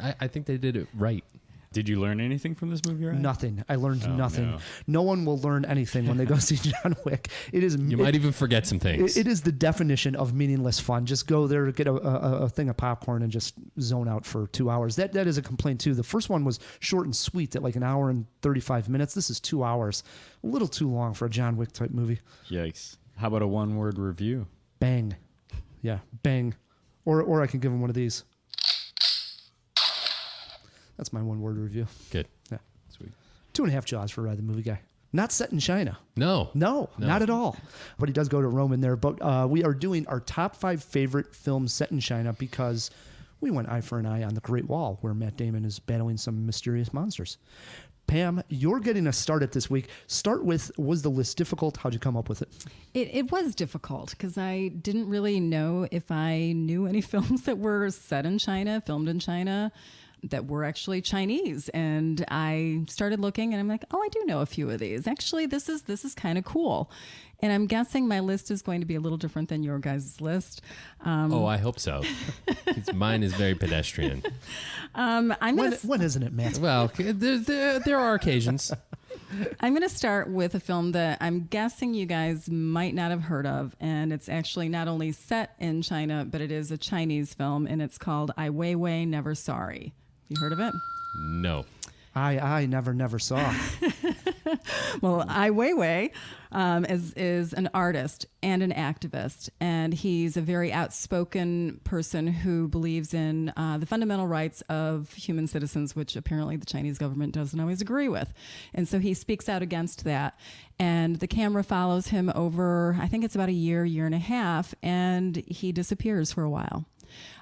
I think they did it right. Did you learn anything from this movie, Ryan? Nothing. I learned nothing. No one will learn anything when they go see John Wick. You might even forget some things. It is the definition of meaningless fun. Just go there, get a thing of popcorn, and just zone out for 2 hours. That is a complaint too. The first one was short and sweet at like an hour and 35 minutes. This is 2 hours. A little too long for a John Wick type movie. Yikes. How about a one-word review? Bang. Yeah, bang. Or I can give him one of these. That's my one-word review. Good. Yeah. Sweet. 2.5 Jaws for the movie guy. Not set in China. No, not at all. But he does go to Rome in there. But we are doing our top 5 favorite films set in China because we went eye for an eye on The Great Wall, where Matt Damon is battling some mysterious monsters. Pam, you're getting us started this week. Start with, was the list difficult? How'd you come up with it? It was difficult because I didn't really know if I knew any films that were set in China, filmed in China, that were actually Chinese. And I started looking and I'm like, oh, I do know a few of these. Actually, this is kind of cool. And I'm guessing my list is going to be a little different than your guys' list. I hope so. Mine is very pedestrian. When isn't it, Matt? Well, there are occasions. I'm going to start with a film that I'm guessing you guys might not have heard of. And it's actually not only set in China, but it is a Chinese film. And it's called Ai Weiwei Never Sorry. You heard of it? No. I never saw. Well, Ai Weiwei is an artist and an activist, and he's a very outspoken person who believes in the fundamental rights of human citizens, which apparently the Chinese government doesn't always agree with. And so he speaks out against that. And the camera follows him over, I think it's about a year and a half, and he disappears for a while.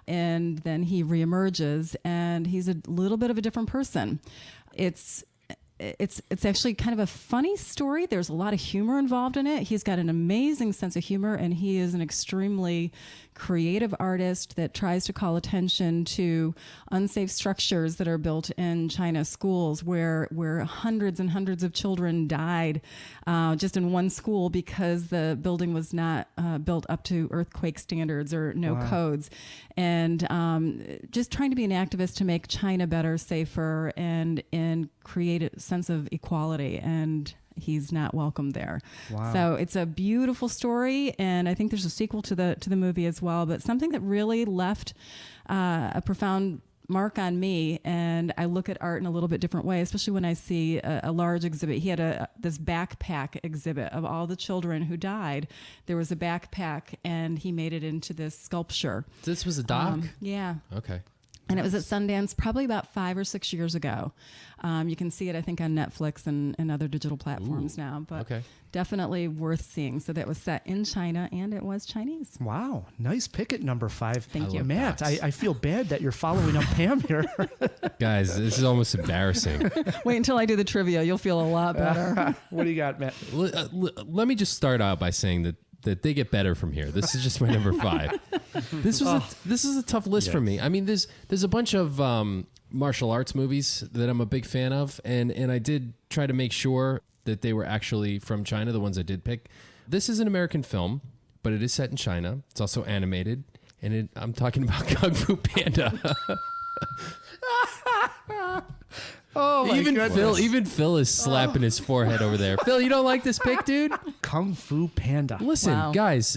And then he reemerges, and he's a little bit of a different person. It's actually kind of a funny story. There's a lot of humor involved in it. He's got an amazing sense of humor, and he is an extremely creative artist that tries to call attention to unsafe structures that are built in China schools where hundreds and hundreds of children died just in one school because the building was not built up to earthquake standards or no codes. And just trying to be an activist to make China better, safer, and create a sense of equality. And he's not welcome there. Wow. So it's a beautiful story, and I think there's a sequel to the movie as well, but something that really left a profound mark on me, and I look at art in a little bit different way, especially when I see a large exhibit. He had this backpack exhibit of all the children who died. There was a backpack, and he made it into this sculpture. This was a doc? Yeah. Okay. And it was at Sundance probably about 5 or 6 years ago. You can see it, I think, on Netflix and other digital platforms now, but definitely worth seeing. So that was set in China, and it was Chinese. Wow. Nice pick at number 5. Thank you. Matt, I feel bad that you're following up Pam here. Guys, this is almost embarrassing. Wait until I do the trivia. You'll feel a lot better. What do you got, Matt? Let me just start out by saying that they get better from here. This is just my number 5. This is a tough list for me. I mean, there's a bunch of martial arts movies that I'm a big fan of, and I did try to make sure that they were actually from China, the ones I did pick. This is an American film, but it is set in China. It's also animated, and I'm talking about Kung Fu Panda. Oh my goodness. Even Phil is slapping his forehead over there. Phil, you don't like this pick, dude? Kung Fu Panda. Listen, guys,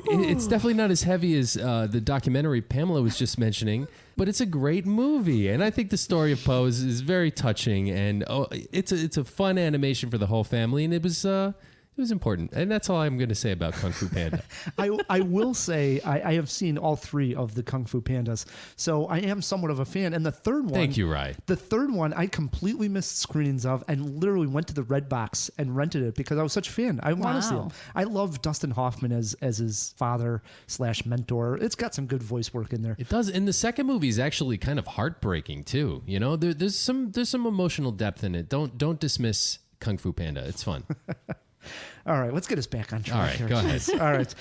it's definitely not as heavy as the documentary Pamela was just mentioning, but it's a great movie, and I think the story of Po is very touching, and it's a fun animation for the whole family, and it was important, and that's all I'm going to say about Kung Fu Panda. I will say I have seen all 3 of the Kung Fu Pandas, so I am somewhat of a fan. And the third one, thank you, Rye. The third one I completely missed screenings of, and literally went to the Red Box and rented it because I was such a fan. I want to see him. I love Dustin Hoffman as his father/mentor. It's got some good voice work in there. It does, and the second movie is actually kind of heartbreaking too. You know, there's some emotional depth in it. Don't dismiss Kung Fu Panda. It's fun. All right, let's get us back on track. All right, here. go ahead. All right.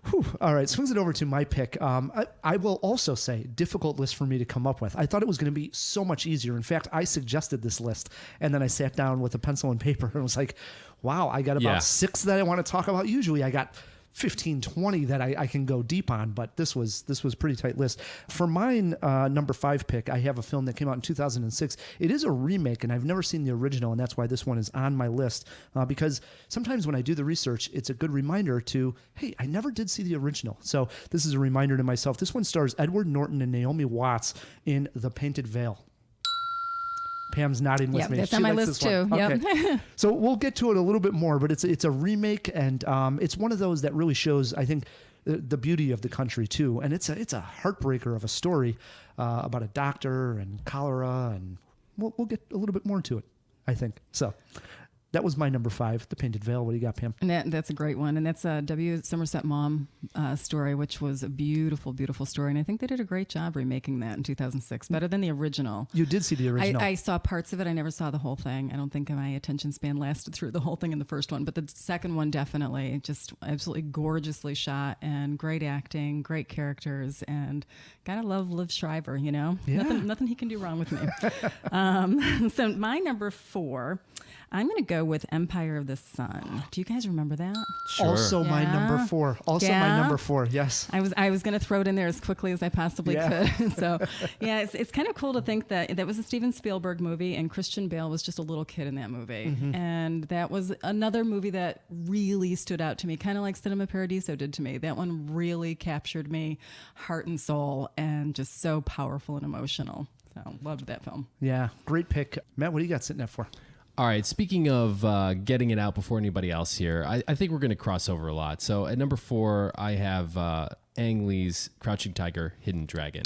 Whew. All right, swings it over to my pick. I will also say, difficult list for me to come up with. I thought it was going to be so much easier. In fact, I suggested this list, and then I sat down with a pencil and paper and was like, wow, I got about 6 that I want to talk about. Usually I got 15, 20 that I can go deep on, but this was a pretty tight list. For mine, number 5 pick, I have a film that came out in 2006. It is a remake, and I've never seen the original, and that's why this one is on my list, because sometimes when I do the research, it's a good reminder to, hey, I never did see the original. So this is a reminder to myself. This one stars Edward Norton and Naomi Watts in The Painted Veil. Pam's nodding with me. That's she on my likes list too. Okay. Yep. So we'll get to it a little bit more, but it's a remake, and it's one of those that really shows, I think, the beauty of the country too. And it's a heartbreaker of a story about a doctor and cholera, and we'll get a little bit more to it, I think. So that was my number 5, The Painted Veil. What do you got, Pam? And that's a great one. And that's a W. Somerset Maugham story, which was a beautiful, beautiful story. And I think they did a great job remaking that in 2006, better than the original. You did see the original. I saw parts of it. I never saw the whole thing. I don't think my attention span lasted through the whole thing in the first one. But the second one, definitely, just absolutely gorgeously shot, and great acting, great characters. And gotta love Liv Schreiber, you know? Yeah. Nothing he can do wrong with me. So my number 4... I'm going to go with Empire of the Sun. Do you guys remember that? Sure. Also my number 4. My number 4. Yes. I was going to throw it in there as quickly as I possibly could. So yeah, it's kind of cool to think that was a Steven Spielberg movie, and Christian Bale was just a little kid in that movie. Mm-hmm. And that was another movie that really stood out to me, kind of like Cinema Paradiso did to me. That one really captured me, heart and soul, and just so powerful and emotional. So loved that film. Yeah, great pick. Matt, what do you got sitting there for? All right, speaking of getting it out before anybody else here, I think we're going to cross over a lot. So at number 4, I have Ang Lee's Crouching Tiger, Hidden Dragon.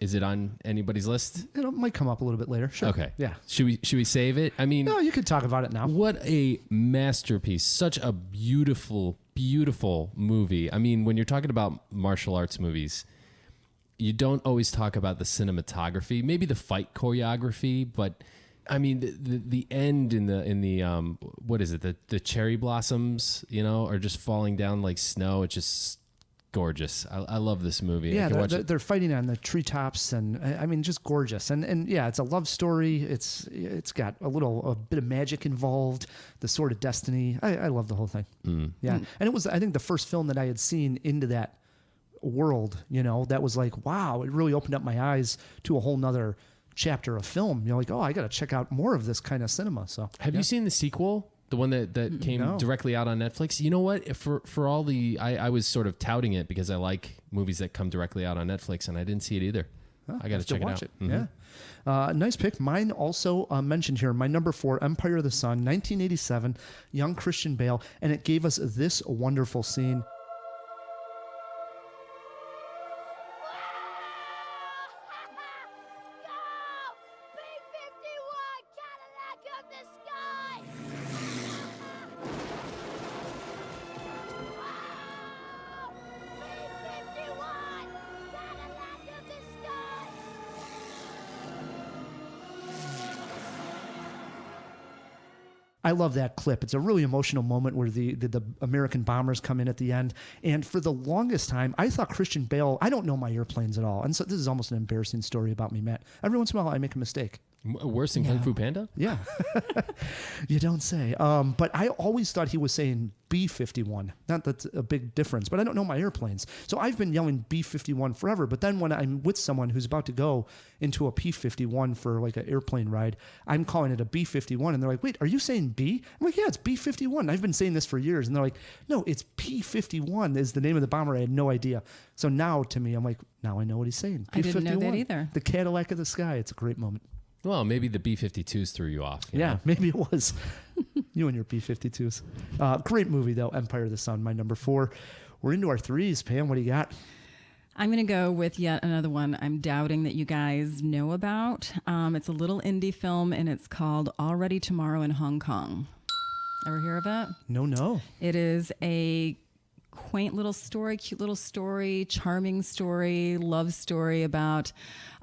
Is it on anybody's list? It might come up a little bit later. Sure. Okay. Yeah. Should we save it? I mean, No, you could talk about it now. what a masterpiece. Such a beautiful, beautiful movie. I mean, when you're talking about martial arts movies, you don't always talk about the cinematography, maybe the fight choreography, but I mean the end in the what is it? The cherry blossoms, are just falling down like snow. It's just gorgeous. I love this movie. Yeah, I can watch they're fighting on the treetops, and I mean, just gorgeous. And yeah, it's a love story. It's got a bit of magic involved, the Sword of Destiny. I love the whole thing. Yeah, and it was, I think, the first film that I had seen into that world. That was like, wow, it really opened up my eyes to a whole nother chapter of film. Like, oh, I got to check out more of this kind of cinema. So, Have you seen the sequel? The one that came directly out on Netflix. You know what? For all the, I was sort of touting it because I like movies that come directly out on Netflix, and I didn't see it either. I got to check watch it it. out. Yeah. Nice pick. Mine also mentioned here. My number 4, Empire of the Sun, 1987, young Christian Bale, and it gave us this wonderful scene. I love that clip. It's a really emotional moment where the American bombers come in at the end. And for the longest time, I thought Christian Bale, I don't know my airplanes at all. And so this is almost an embarrassing story about me, Matt. Every once in a while, I make a mistake. Worse than Kung Fu Panda? Yeah. You don't say. But I always thought he was saying B-51. Not that's a big difference, but I don't know my airplanes. So I've been yelling B-51 forever. But then when I'm with someone who's about to go into a P-51 for like an airplane ride, I'm calling it a B-51. And they're like, wait, are you saying B? I'm like, yeah, it's B-51. I've been saying this for years. And they're like, no, it's P-51 is the name of the bomber. I had no idea. So now to me, I'm like, now I know what he's saying. I didn't know that either. The Cadillac of the sky. It's a great moment. Well, maybe the B-52s threw you off. You know? Maybe it was. You and your B-52s. Great movie, though, Empire of the Sun, my number 4. We're into our 3s. Pam, what do you got? I'm going to go with yet another one I'm doubting that you guys know about. It's a little indie film, and it's called Already Tomorrow in Hong Kong. Ever hear of it? No. It is a quaint little story, cute little story, charming story, love story about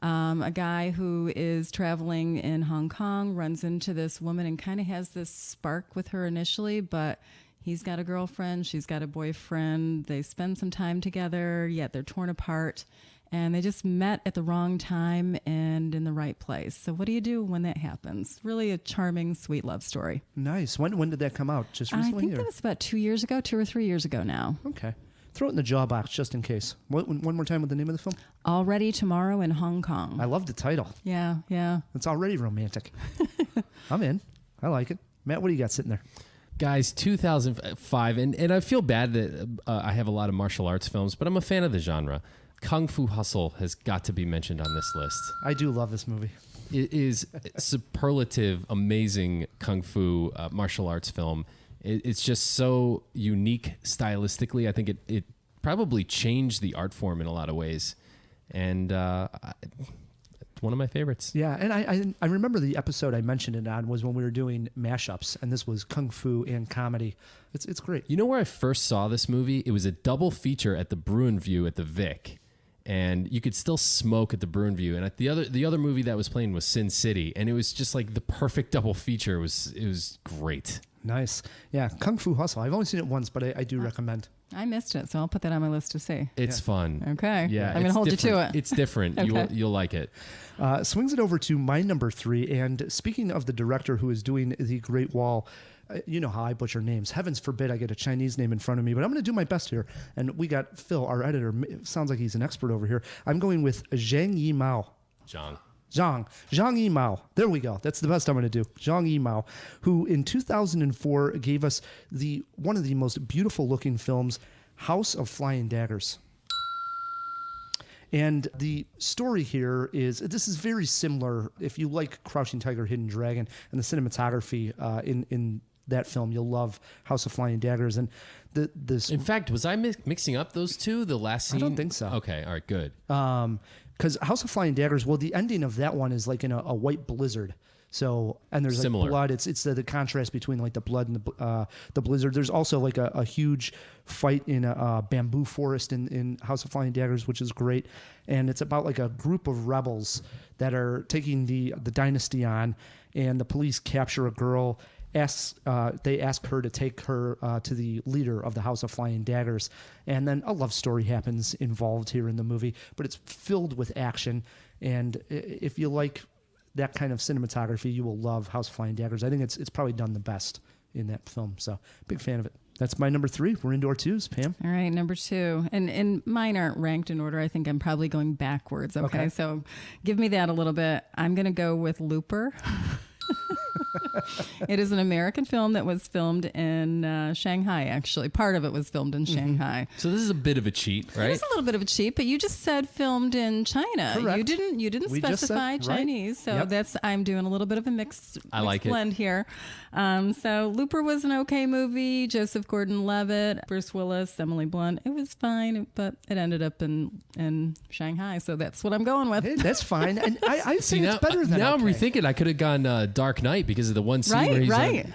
a guy who is traveling in Hong Kong, runs into this woman and kind of has this spark with her initially, but he's got a girlfriend, she's got a boyfriend, they spend some time together, yet they're torn apart, and they just met at the wrong time and in the right place. So what do you do when that happens? Really a charming, sweet love story. Nice. When did that come out? Just recently? I think that was about 2 years ago, 2 or 3 years ago now. Okay. Throw it in the jaw box just in case. One more time with the name of the film? Already Tomorrow in Hong Kong. I love the title. Yeah. It's already romantic. I'm in. I like it. Matt, what do you got sitting there? Guys, 2005, and I feel bad that I have a lot of martial arts films, but I'm a fan of the genre. Kung Fu Hustle has got to be mentioned on this list. I do love this movie. It is superlative, amazing Kung Fu martial arts film. It's just so unique stylistically. I think it probably changed the art form in a lot of ways. And it's one of my favorites. Yeah, and I remember the episode I mentioned it on was when we were doing mashups, and this was Kung Fu and comedy. It's great. You know where I first saw this movie? It was a double feature at the Bruin View at the Vic. And you could still smoke at the Bruin View. And at the other movie that was playing was Sin City. And it was just like the perfect double feature. It was great. Nice. Yeah, Kung Fu Hustle. I've only seen it once, but I do recommend. I missed it, so I'll put that on my list to see. It's fun. Okay. Yeah, I'm going to hold you to it. It's different. Okay. You'll like it. Swings it over to my number 3. And speaking of the director who is doing The Great Wall, you know how I butcher names. Heavens forbid I get a Chinese name in front of me, but I'm going to do my best here. And we got Phil, our editor. Sounds like he's an expert over here. I'm going with Zhang Yimou. Zhang Yimou. There we go. That's the best I'm going to do. Zhang Yimou, who in 2004 gave us one of the most beautiful looking films, House of Flying Daggers. And the story here this is very similar. If you like Crouching Tiger, Hidden Dragon, and the cinematography in that film, you'll love House of Flying Daggers. And this. In fact, was I mixing up those two? The last scene? I don't think so. Okay, all right, good. Because House of Flying Daggers, well, the ending of that one is like in a white blizzard. So, and there's like Similar. blood. It's the contrast between like the blood and the blizzard. There's also like a huge fight in a bamboo forest in House of Flying Daggers, which is great. And it's about like a group of rebels that are taking the dynasty on, and the police capture a girl. They ask her to take her to the leader of the House of Flying Daggers, and then a love story happens involved here in the movie, but it's filled with action. And if you like that kind of cinematography, you will love House of Flying Daggers. I think it's probably done the best in that film, so big fan of it. That's my number 3. We're into our 2s, Pam. All right, number 2. And mine aren't ranked in order. I think I'm probably going backwards. Okay. So give me that a little bit. I'm going to go with Looper. It is an American film that was filmed in Shanghai, actually. Part of it was filmed in Shanghai. So this is a bit of a cheat, right? It's a little bit of a cheat, but you just said filmed in China. Correct. You didn't We just specify said, right. Chinese, so Yep. I'm doing a little bit of a mixed like it. blend here. So Looper was an okay movie. Joseph Gordon-Levitt, Bruce Willis, Emily Blunt. It was fine, but it ended up in Shanghai, so that's what I'm going with. Hey, that's fine. And I See, think now, it's better than now I'm okay. rethinking. I could have gone Dark Knight because of the one scene where he's Right.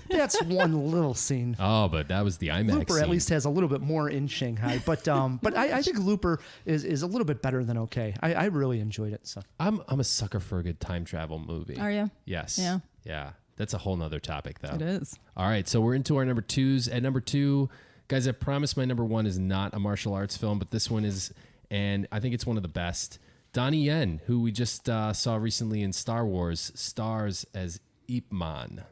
That's one little scene. Oh, but that was the IMAX Looper scene. at least has a little bit more in Shanghai, but I think Looper is a little bit better than okay. I really enjoyed it. So I'm a sucker for a good time travel movie. Are you? Yes. Yeah. Yeah. That's a whole nother topic, though. It is. All right, so we're into our number 2s. At number 2, guys, I promise my number 1 is not a martial arts film, but this one is, and I think it's one of the best. Donnie Yen, who we just saw recently in Star Wars, stars as Ip Man.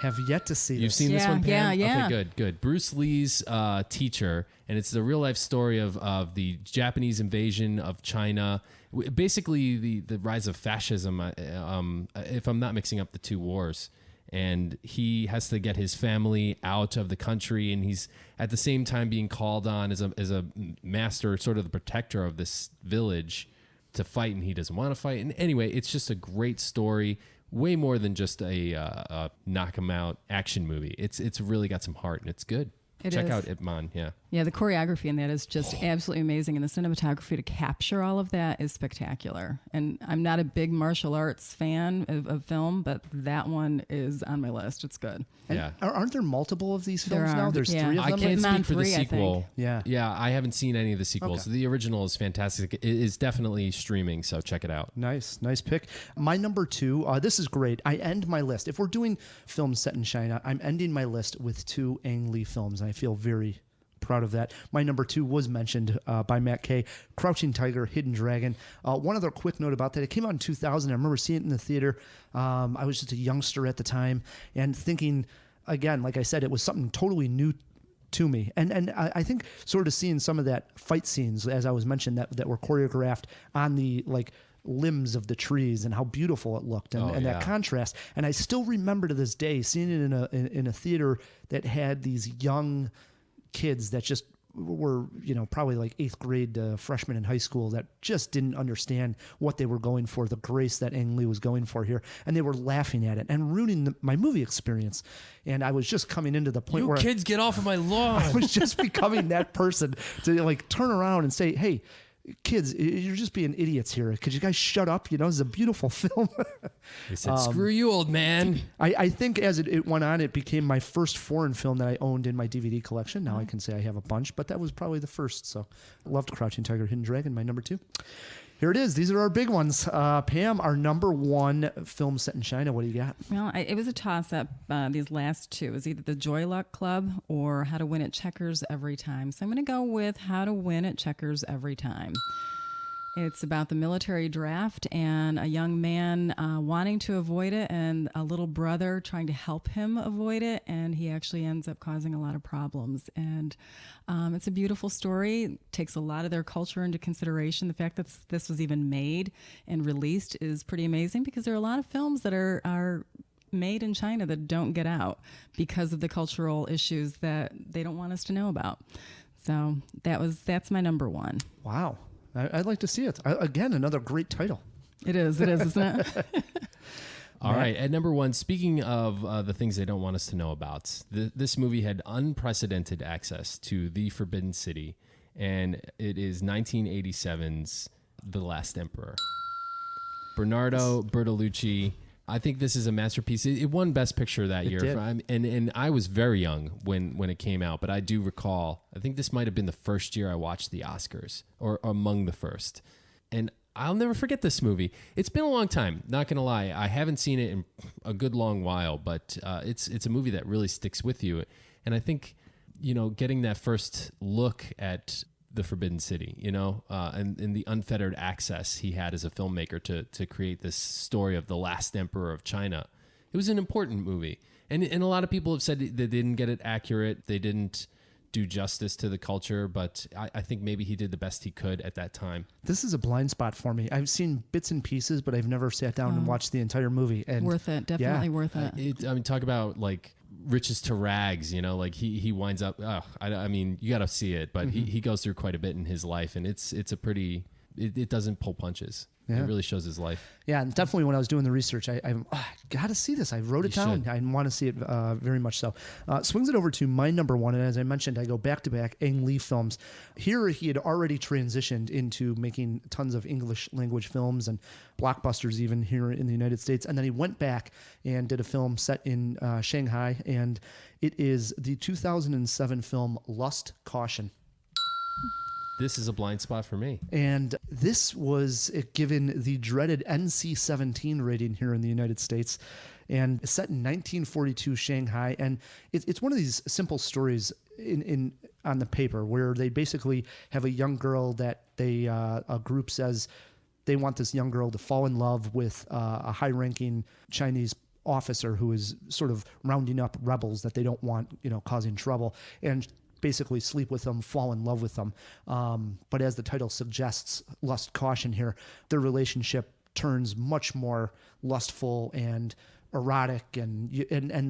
have yet to see You've this. seen this Yeah, one, Pam? yeah. Okay, good. Bruce Lee's teacher, and it's the real life story of the Japanese invasion of China. Basically, the rise of fascism. If I'm not mixing up the two wars, and he has to get his family out of the country, and he's at the same time being called on as a master, sort of the protector of this village, to fight, and he doesn't want to fight. And anyway, it's just a great story. Way more than just a knock 'em out action movie. It's really got some heart, and it's good. It Check is. out Ip Man. Yeah. Yeah, the choreography in that is just absolutely amazing, and the cinematography to capture all of that is spectacular. And I'm not a big martial arts fan of film, but that one is on my list. It's good. And Yeah. aren't there multiple of these There films now? are, There's yeah. 3 of I them. can't Ip Man speak for the 3, I think. sequel. Yeah. Yeah, I haven't seen any of the sequels. Okay. The original is fantastic. It is definitely streaming, so check it out. Nice pick. My number 2, this is great. I end my list. If we're doing films set in China, I'm ending my list with 2 Ang Lee films, and I feel very proud of that. My number 2 was mentioned by Matt Kay, Crouching Tiger, Hidden Dragon. One other quick note about that. It came out in 2000. I remember seeing it in the theater. I was just a youngster at the time and thinking, again, like I said, it was something totally new to me. And I think sort of seeing some of that fight scenes, as I was mentioned, that were choreographed on the limbs of the trees and how beautiful it looked and that contrast. And I still remember to this day seeing it in a theater that had these young kids that just were, probably like 8th grade freshmen in high school that just didn't understand what they were going for, the grace that Ang Lee was going for here. And they were laughing at it and ruining my movie experience. And I was just coming into the point where kids, get off of my lawn. I was just becoming that person to turn around and say, hey, kids, you're just being idiots here. Could you guys shut up? This is a beautiful film. They said, screw you, old man. I think as it went on, it became my first foreign film that I owned in my DVD collection. Now I can say I have a bunch, but that was probably the first. So I loved Crouching Tiger, Hidden Dragon, my number 2. Here it is. These are our big ones. Pam, our number 1 film set in China. What do you got? Well, it was a toss-up, these last 2. It was either the Joy Luck Club or How to Win at Checkers Every Time. So I'm going to go with How to Win at Checkers Every Time. It's about the military draft and a young man wanting to avoid it and a little brother trying to help him avoid it. And he actually ends up causing a lot of problems. And it's a beautiful story. It takes a lot of their culture into consideration. The fact that this was even made and released is pretty amazing because there are a lot of films that are made in China that don't get out because of the cultural issues that they don't want us to know about. So that's my number 1. Wow. I'd like to see it. Again, another great title. It is, isn't it? All right, at number 1, speaking of the things they don't want us to know about, this movie had unprecedented access to the Forbidden City, and it is 1987's The Last Emperor. Bernardo Bertolucci. I think this is a masterpiece. It won Best Picture that year. Did. And I was very young when it came out, but I do recall, I think this might have been the first year I watched the Oscars, or among the first. And I'll never forget this movie. It's been a long time, not going to lie. I haven't seen it in a good long while, but it's a movie that really sticks with you. And I think, getting that first look at the Forbidden City, and the unfettered access he had as a filmmaker to create this story of the last emperor of China. It was an important movie. And a lot of people have said they didn't get it accurate. They didn't do justice to the culture, but I think maybe he did the best he could at that time. This is a blind spot for me. I've seen bits and pieces, but I've never sat down and watched the entire movie. And worth it. Definitely worth it. Talk about like riches to rags, like he winds up, I mean, you got to see it, but he goes through quite a bit in his life, and it's a pretty, it doesn't pull punches. Yeah. It really shows his life. Yeah, and definitely when I was doing the research, I got to see this. I wrote it down. Should. I want to see it very much so. Swings it over to my number 1, and as I mentioned, I go back-to-back Ang Lee films. Here he had already transitioned into making tons of English language films and blockbusters even here in the United States, and then he went back and did a film set in Shanghai, and it is the 2007 film Lust, Caution. This is a blind spot for me. And this was given the dreaded NC-17 rating here in the United States, and set in 1942 Shanghai. And it's one of these simple stories on the paper where they basically have a young girl that a group says they want this young girl to fall in love with a high-ranking Chinese officer who is sort of rounding up rebels that they don't want, causing trouble. And basically sleep with them, fall in love with them. But as the title suggests, Lust, Caution here, their relationship turns much more lustful and erotic, and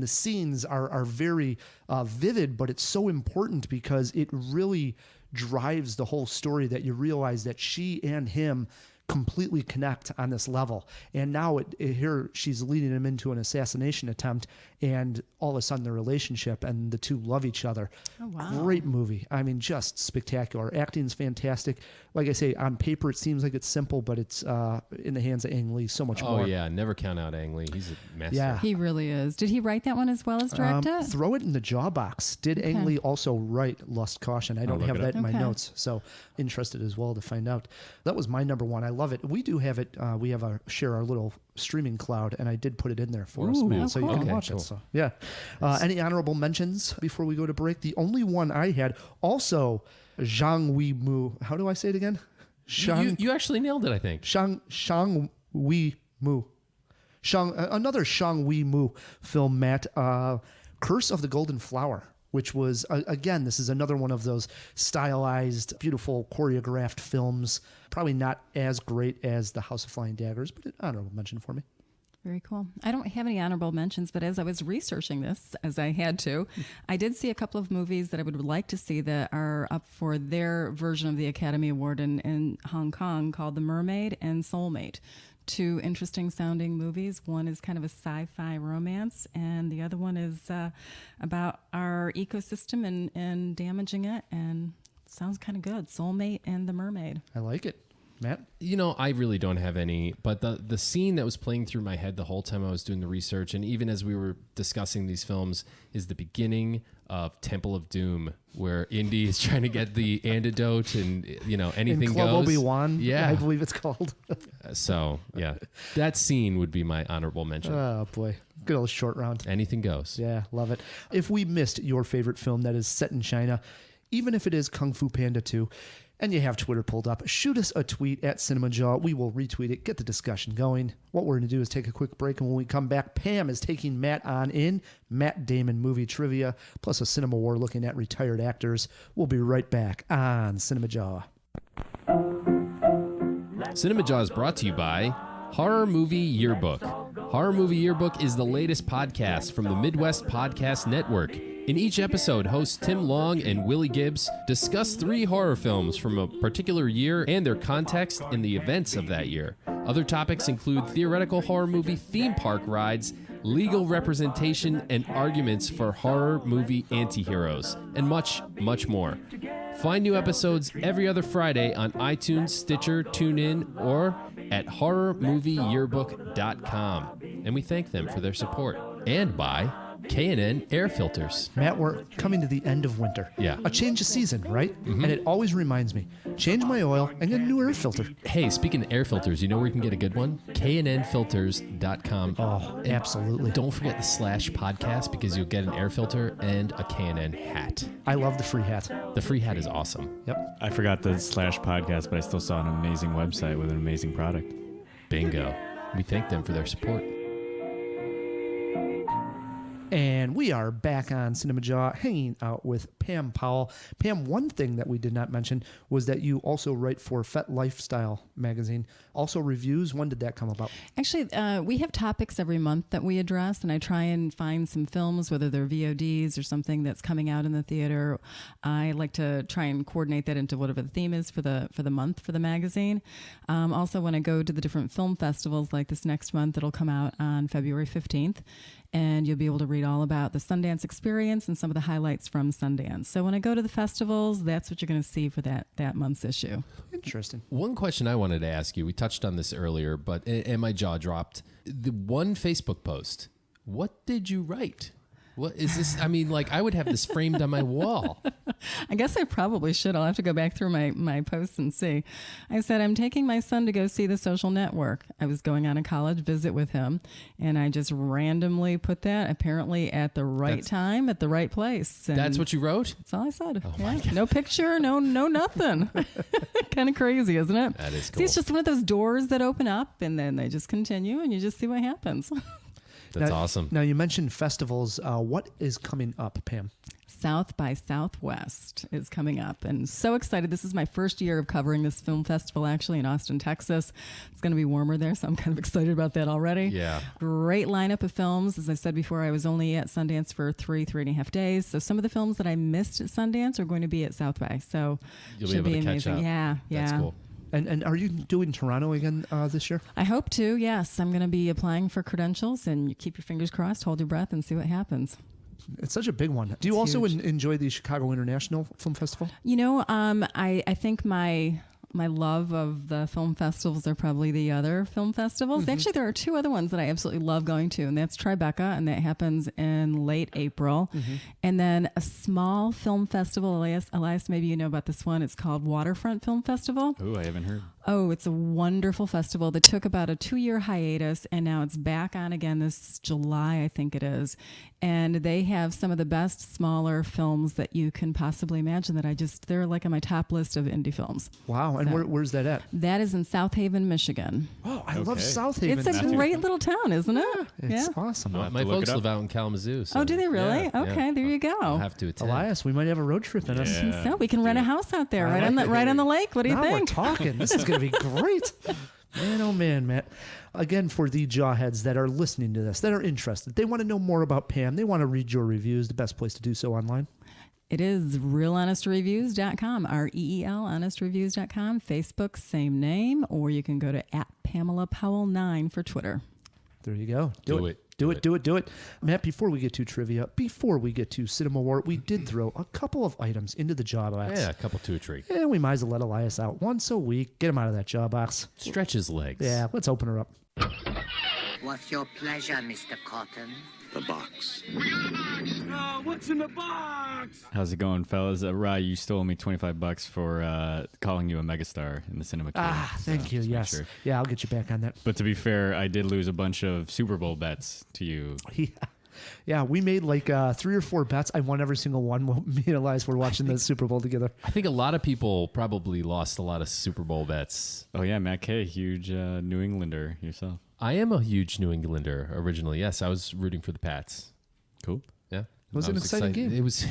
the scenes are very vivid, but it's so important because it really drives the whole story that you realize that she and him completely connect on this level. And now here she's leading him into an assassination attempt, and all of a sudden the relationship and the two love each other. Oh, wow. Great movie. I mean, just spectacular. Acting's fantastic. Like I say, on paper it seems like it's simple, but it's in the hands of Ang Lee so much more. Oh yeah, never count out Ang Lee. He's a master. Yeah. He really is. Did he write that one as well as direct it? Throw it in the jaw box. Did Ang Lee also write Lust, Caution? I don't have that in my notes, so interested as well to find out. That was my number 1. I love it. We do have it. We have share our little streaming cloud, and I did put it in there for us, man, so you can watch it. So yeah. Any honorable mentions before we go to break? The only one I had, also Zhang Weimou. How do I say it again? You actually nailed it, I think. Shang Weimou. Another Shang Weimou film, Matt. Curse of the Golden Flower, which was, again, this is another one of those stylized, beautiful, choreographed films. Probably not as great as The House of Flying Daggers, but an honorable mention for me. Very cool. I don't have any honorable mentions, but as I was researching this, as I had to, I did see a couple of movies that I would like to see that are up for their version of the Academy Award in Hong Kong, called The Mermaid and Soulmate. 2 interesting sounding movies. One is kind of a sci-fi romance, and the other one is about our ecosystem and damaging it, and sounds kind of good. Soulmate and The Mermaid. I like it. Matt? I really don't have any, but the scene that was playing through my head the whole time I was doing the research, and even as we were discussing these films, is the beginning of Temple of Doom, where Indy is trying to get the antidote, and anything in Club goes. Obi-Wan, yeah, I believe it's called. So yeah, that scene would be my honorable mention. Oh boy, good old short round. Anything goes. Yeah, love it. If we missed your favorite film that is set in China, even if it is Kung Fu Panda 2, and you have Twitter pulled up, shoot us a tweet at Cinemajaw. We will retweet it, get the discussion going. What we're going to do is take a quick break, and when we come back, Pam is taking Matt on in Matt Damon movie trivia, plus a CinemaWAR looking at retired actors. We'll be right back on Cinemajaw. Cinemajaw is brought to you by Horror Movie Yearbook. Horror Movie Yearbook is the latest podcast from the Midwest Podcast Network. In each episode, hosts Tim Long and Willie Gibbs discuss 3 horror films from a particular year and their context in the events of that year. Other topics include theoretical horror movie theme park rides, legal representation, and arguments for horror movie antiheroes, and much, much more. Find new episodes every other Friday on iTunes, Stitcher, TuneIn, or at horrormovieyearbook.com. And we thank them for their support. And by K&N Air Filters. Matt, we're coming to the end of winter. Yeah. A change of season, right? And it always reminds me, change my oil and get a new air filter. Hey, speaking of air filters, you know where you can get a good one? KNNfilters.com. Oh, And absolutely. don't forget the /podcast because you'll get an air filter and a K&N hat. I love the free hat. The free hat is awesome. Yep. I forgot the /podcast, but I still saw an amazing website with an amazing product. Bingo. We thank them for their support. And we are back on Cinemajaw, hanging out with Pam Powell. Pam, one thing that we did not mention was that you also write for Fet Lifestyle magazine. Also reviews. When did that come about? Actually, we have topics every month that we address, and I try and find some films, whether they're VODs or something that's coming out in the theater. I like to try and coordinate that into whatever the theme is for the month for the magazine. Also, when I go to the different film festivals, like this next month, it'll come out on February 15th. And you'll be able to read all about the Sundance experience and some of the highlights from Sundance. So when I go to the festivals, that's what you're going to see for that month's issue. Interesting. One question I wanted to ask you, we touched on this earlier, but and my jaw dropped. The one Facebook post, what did you write? What is this? I mean, like, I would have this framed on my wall. I guess I probably should. I'll have to go back through my posts and see. I said, I'm taking my son to go see The Social Network. I was going on a college visit with him, and I just randomly put that apparently at the right time, at the right place. And That's what you wrote? that's all I said. No picture, no nothing. Kind of crazy, isn't it? That is See, it's cool. just one of those doors that open up, and then they just continue, and you just see what happens. That's Now- awesome. Now, you mentioned festivals. What is coming up, Pam? South by Southwest is coming up, and so excited. This is my first year of covering this film festival, actually, in Austin, Texas. It's going to be warmer there, so I'm kind of excited about that already. Yeah. Great lineup of films. As I said before, I was only at Sundance for three and a half days, so some of the films that I missed at Sundance are going to be at South by, so You'll be should able be to catch amazing. up. Yeah. That's cool. And are you doing Toronto again this year? I hope to, yes. I'm going to be applying for credentials, and you keep your fingers crossed, hold your breath, and see what happens. It's such a big one. Do you also enjoy the Chicago International Film Festival? You know, I think my love of the film festivals are probably the other film festivals. Mm-hmm. Actually, there are 2 other ones that I absolutely love going to, and that's Tribeca, and that happens in late April. Mm-hmm. And then a small film festival, Elias, maybe you know about this one. It's called Waterfront Film Festival. Ooh, I haven't heard. Oh, it's a wonderful festival that took about a 2-year hiatus, and now it's back on again this July, I think it is. And they have some of the best smaller films that you can possibly imagine they're like on my top list of indie films. Wow. And So- where's that at? That is in South Haven, Michigan. Oh, I love Okay. South Haven. It's a great little town, isn't it? It's awesome. I'll have My to look folks it up. live out in Kalamazoo. So Oh, do they really? yeah, Okay, yeah. there you I'll go. have to attend. Elias, we might have a road trip in us. Yeah. So we can rent a house out there, I right like on it. the lake. What do you Now think? we're talking. This is going to be great. Man, oh man, Matt. Again, for the jawheads that are listening to this, that are interested, they want to know more about Pam. They want to read your reviews. The best place to do so online. It is realhonestreviews.com, REEL, honestreviews.com, Facebook, same name, or you can go to @PamelaPowell9 for Twitter. There you go. Do it. Do it. Matt, before we get to trivia, before we get to CinemaWAR, we did throw a couple of items into the jaw box. Yeah, a couple to a tree. And we might as well let Elias out once a week. Get him out of that jaw box. Stretch his legs. Yeah, let's open her up. What's your pleasure, Mr. Cotton? The box. How's it going, fellas? Rye, you stole me $25 for calling you a megastar in the cinema. Thank you. just make Yes. sure. Yeah, I'll get you back on that. But to be fair, I did lose a bunch of Super Bowl bets to you. Yeah, we made like 3 or 4 bets. I won every single one while me and Elias were watching the Super Bowl together. I think a lot of people probably lost a lot of Super Bowl bets. Oh yeah, Matt Kay, huge New Englander yourself. I am a huge New Englander originally. Yes, I was rooting for the Pats. Cool. Yeah. It was I an exciting excited. game. It was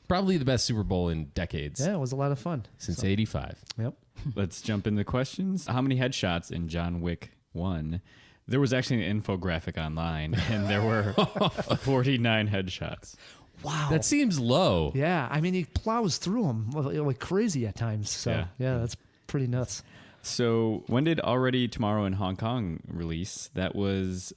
probably the best Super Bowl in decades. Yeah, it was a lot of fun. Since 85. Yep. Let's jump into questions. How many headshots in John Wick 1? There was actually an infographic online, and there were 49 headshots. Wow. That seems low. Yeah, I mean, he plows through them like crazy at times. So, yeah, that's pretty nuts. So when did Already Tomorrow in Hong Kong release? That was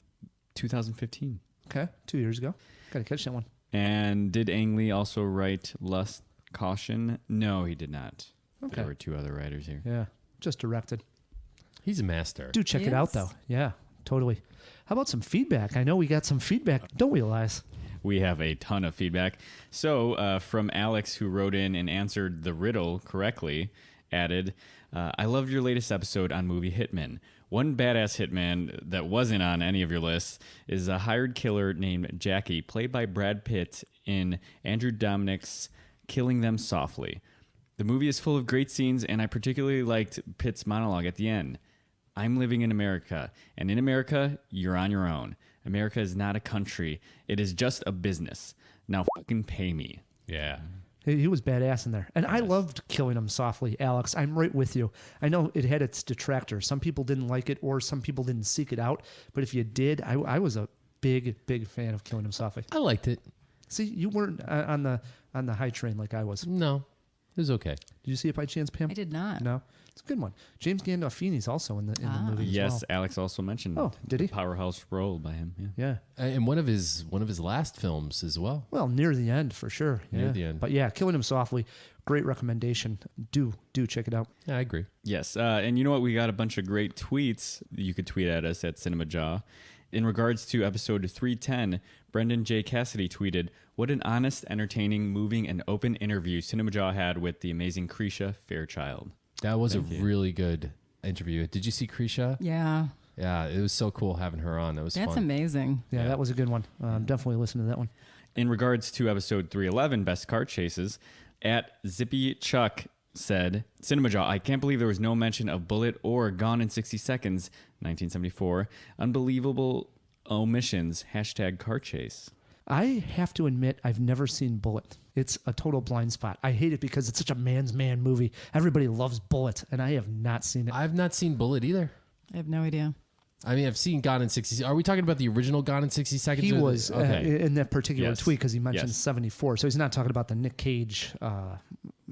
2015. Okay, 2 years ago. Got to catch that one. And did Ang Lee also write Lust, Caution? No, he did not. Okay. There were two other writers here. Yeah, just directed. He's a master. Do check it out, though. Yeah, totally. How about some feedback? I know we got some feedback, don't we, Elias? We have a ton of feedback. So from Alex, who wrote in and answered the riddle correctly, added, I loved your latest episode on movie Hitman. One badass hitman that wasn't on any of your lists is a hired killer named Jackie, played by Brad Pitt in Andrew Dominik's Killing Them Softly. The movie is full of great scenes, and I particularly liked Pitt's monologue at the end. I'm living in America, and in America, you're on your own. America is not a country. It is just a business. Now fucking pay me. Yeah. He was badass in there. And I loved Killing Him Softly, Alex. I'm right with you. I know it had its detractors. Some people didn't like it, or some people didn't seek it out. But if you did, I was a big fan of Killing Him Softly. I liked it. See, you weren't on the high train like I was. No, it was okay. Did you see it by chance, Pam? I did not. No? It's a good one. James Gandolfini's also in the movie as Yes, well. Alex also mentioned did he? the powerhouse role by him. Yeah. Yeah. And one of his last films as well. Well, near the end for sure. Near Yeah. the end. But yeah, Killing Him Softly, great recommendation. Do check it out. Yeah, I agree. Yes, and you know what? We got a bunch of great tweets. You could tweet at us at Cinemajaw. In regards to episode 310, Brendan J. Cassidy tweeted, "What an honest, entertaining, moving, and open interview Cinemajaw had with the amazing Krisha Fairchild." That was really good interview. Did you see Krisha? Yeah. Yeah, it was so cool having her on. That was That's fun. amazing. Yeah, that was a good one. Definitely listen to that one. In regards to episode 311, Best Car Chases, at Zippy Chuck said, Cinemajaw, I can't believe there was no mention of Bullet or Gone in 60 Seconds, 1974. Unbelievable omissions, hashtag car chase. I have to admit, I've never seen Bullet. It's a total blind spot. I hate it because it's such a man's man movie. Everybody loves Bullet, and I have not seen it. I've not seen Bullet either. I have no idea. I mean, I've seen Gone in 60. Are we talking about the original Gone in 60 Seconds? He was okay. in that particular Yes. tweet because he mentioned Yes. 74. So he's not talking about the Nick Cage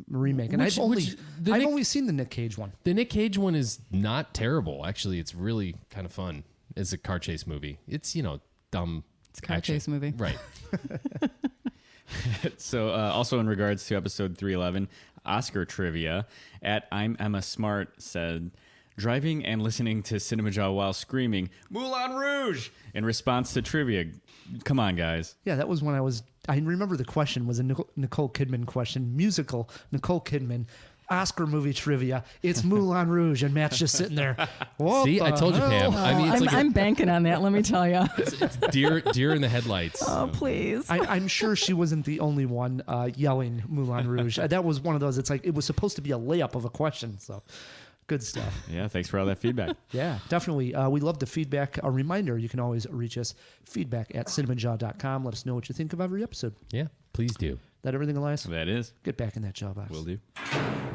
remake. And Which- I've Nick- only seen the Nick Cage one. The Nick Cage one is not terrible. Actually, it's really kind of fun. It's a car chase movie. It's, dumb. It's a car action. chase movie. Right. So also in regards to episode 311, Oscar trivia, at I'm Emma Smart said, driving and listening to Cinemajaw while screaming, Moulin Rouge, in response to trivia. Come on, guys. Yeah, that was when I remember the question was a Nicole Kidman question. Musical Nicole Kidman. Oscar movie trivia. It's Moulin Rouge, and Matt's just sitting there. What See, I the told you, hell? Pam. I mean, it's I'm banking on that, let me tell you. it's deer in the headlights. Oh, please. I'm sure she wasn't the only one yelling Moulin Rouge. That was one of those. It's like it was supposed to be a layup of a question. So good stuff. Yeah, thanks for all that feedback. Yeah, definitely. We love the feedback. A reminder, you can always reach us, feedback@cinemajaw.com. Let us know what you think of every episode. Yeah, please do. That everything, Elias? That is. Get back in that jaw box. Will do.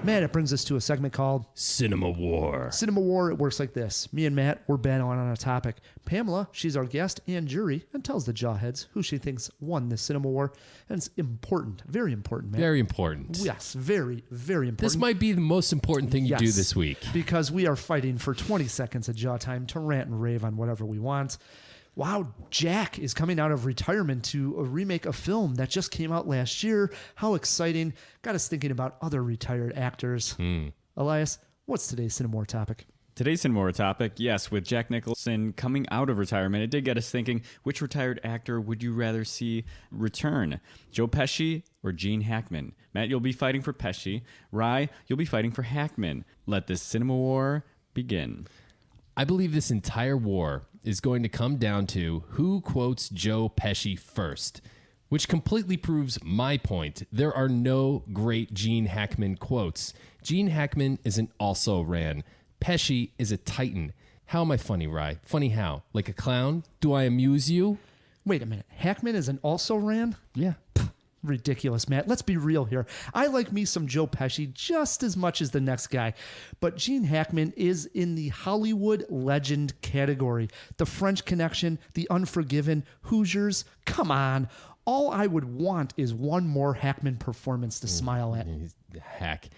Matt, it brings us to a segment called CinemaWAR. Cinema War. It works like this. Me and Matt, we're battling on a topic. Pamela, she's our guest and jury, and tells the jawheads who she thinks won this Cinema War. And it's important. Very important, Matt. Very important. Yes, very, very important. This might be the most important thing you do Yes, this week. because we are fighting for 20 seconds of jaw time to rant and rave on whatever we want. Wow, Jack is coming out of retirement to remake a film that just came out last year. How exciting. Got us thinking about other retired actors. Elias, what's today's CinemaWAR topic? Today's CinemaWAR topic, yes, with Jack Nicholson coming out of retirement, it did get us thinking, which retired actor would you rather see return? Joe Pesci or Gene Hackman? Matt, you'll be fighting for Pesci. Rye, you'll be fighting for Hackman. Let this CinemaWAR begin. I believe this entire war is going to come down to who quotes Joe Pesci first, which completely proves my point. There are no great Gene Hackman quotes. Gene Hackman is an also-ran. Pesci is a titan. How am I funny, Rye? Funny how? Like a clown? Do I amuse you? Wait a minute. Hackman is an also-ran? Yeah. Ridiculous, Matt. Let's be real here. I like me some Joe Pesci just as much as the next guy, but Gene Hackman is in the Hollywood legend category. The French Connection, The Unforgiven, Hoosiers, come on. all I would want is one more Hackman performance to smile at. Heck.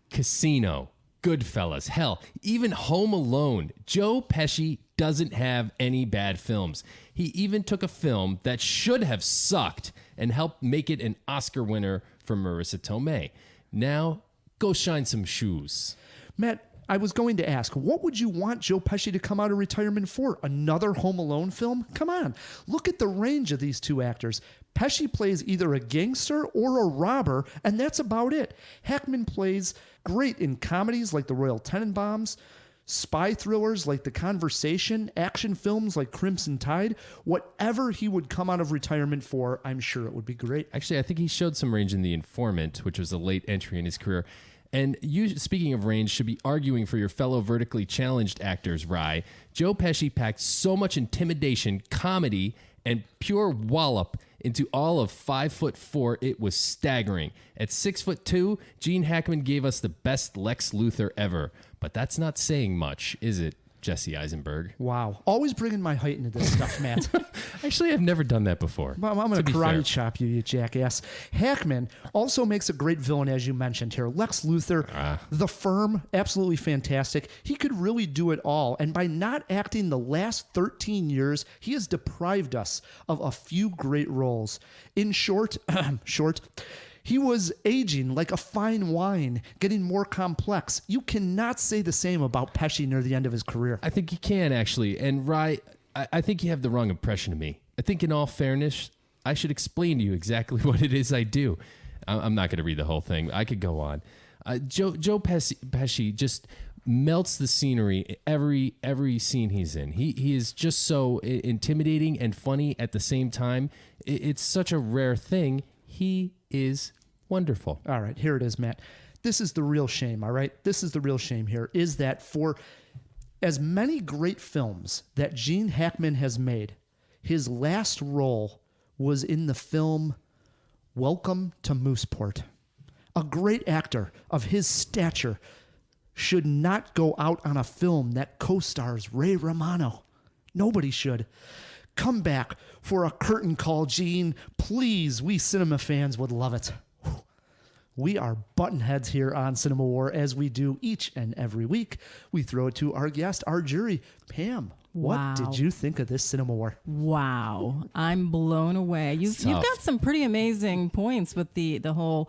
Casino, Goodfellas, hell, even Home Alone. Joe Pesci doesn't have any bad films. He even took a film that should have sucked and helped make it an Oscar winner for Marissa Tomei. Now, go shine some shoes. Matt, I was going to ask, what would you want Joe Pesci to come out of retirement for? Another Home Alone film? Come on. Look at the range of these two actors. Pesci plays either a gangster or a robber, and that's about it. Hackman plays great in comedies like The Royal Tenenbaums, spy thrillers like The Conversation, action films like Crimson Tide. Whatever he would come out of retirement for, I'm sure it would be great. Actually, I think he showed some range in The Informant, which was a late entry in his career. And you, speaking of range, should be arguing for your fellow vertically challenged actors, Rye. Joe Pesci packed so much intimidation, comedy, and pure wallop into all of 5'4", it was staggering. At 6'2", Gene Hackman gave us the best Lex Luthor ever. But that's not saying much, is it, Jesse Eisenberg? Wow. Always bringing my height into this stuff, Matt. Actually, I've never done that before. Well, I'm going to karate chop you, you jackass. Hackman also makes a great villain, as you mentioned here. Lex Luthor, The Firm, absolutely fantastic. He could really do it all. And by not acting the last 13 years, he has deprived us of a few great roles. In short, he was aging like a fine wine, getting more complex. You cannot say the same about Pesci near the end of his career. I think you can, actually. And, Rye, I think you have the wrong impression of me. I think, in all fairness, I should explain to you exactly what it is I do. I'm not going to read the whole thing. I could go on. Joe Pesci just melts the scenery every scene he's in. He is just so intimidating and funny at the same time. It's such a rare thing. He is wonderful. All right, here it is, Matt. This is the real shame, all right? This is the real shame here, is that for as many great films that Gene Hackman has made, his last role was in the film Welcome to Mooseport. A great actor of his stature should not go out on a film that co-stars Ray Romano. Nobody should. Come back for a curtain call, Gene. Please, we cinema fans would love it. We are button heads here on Cinema War, as we do each and every week. We throw it to our guest, our jury. Pam, what did you think of this Cinema War? Wow, I'm blown away. You've got some pretty amazing points with the whole,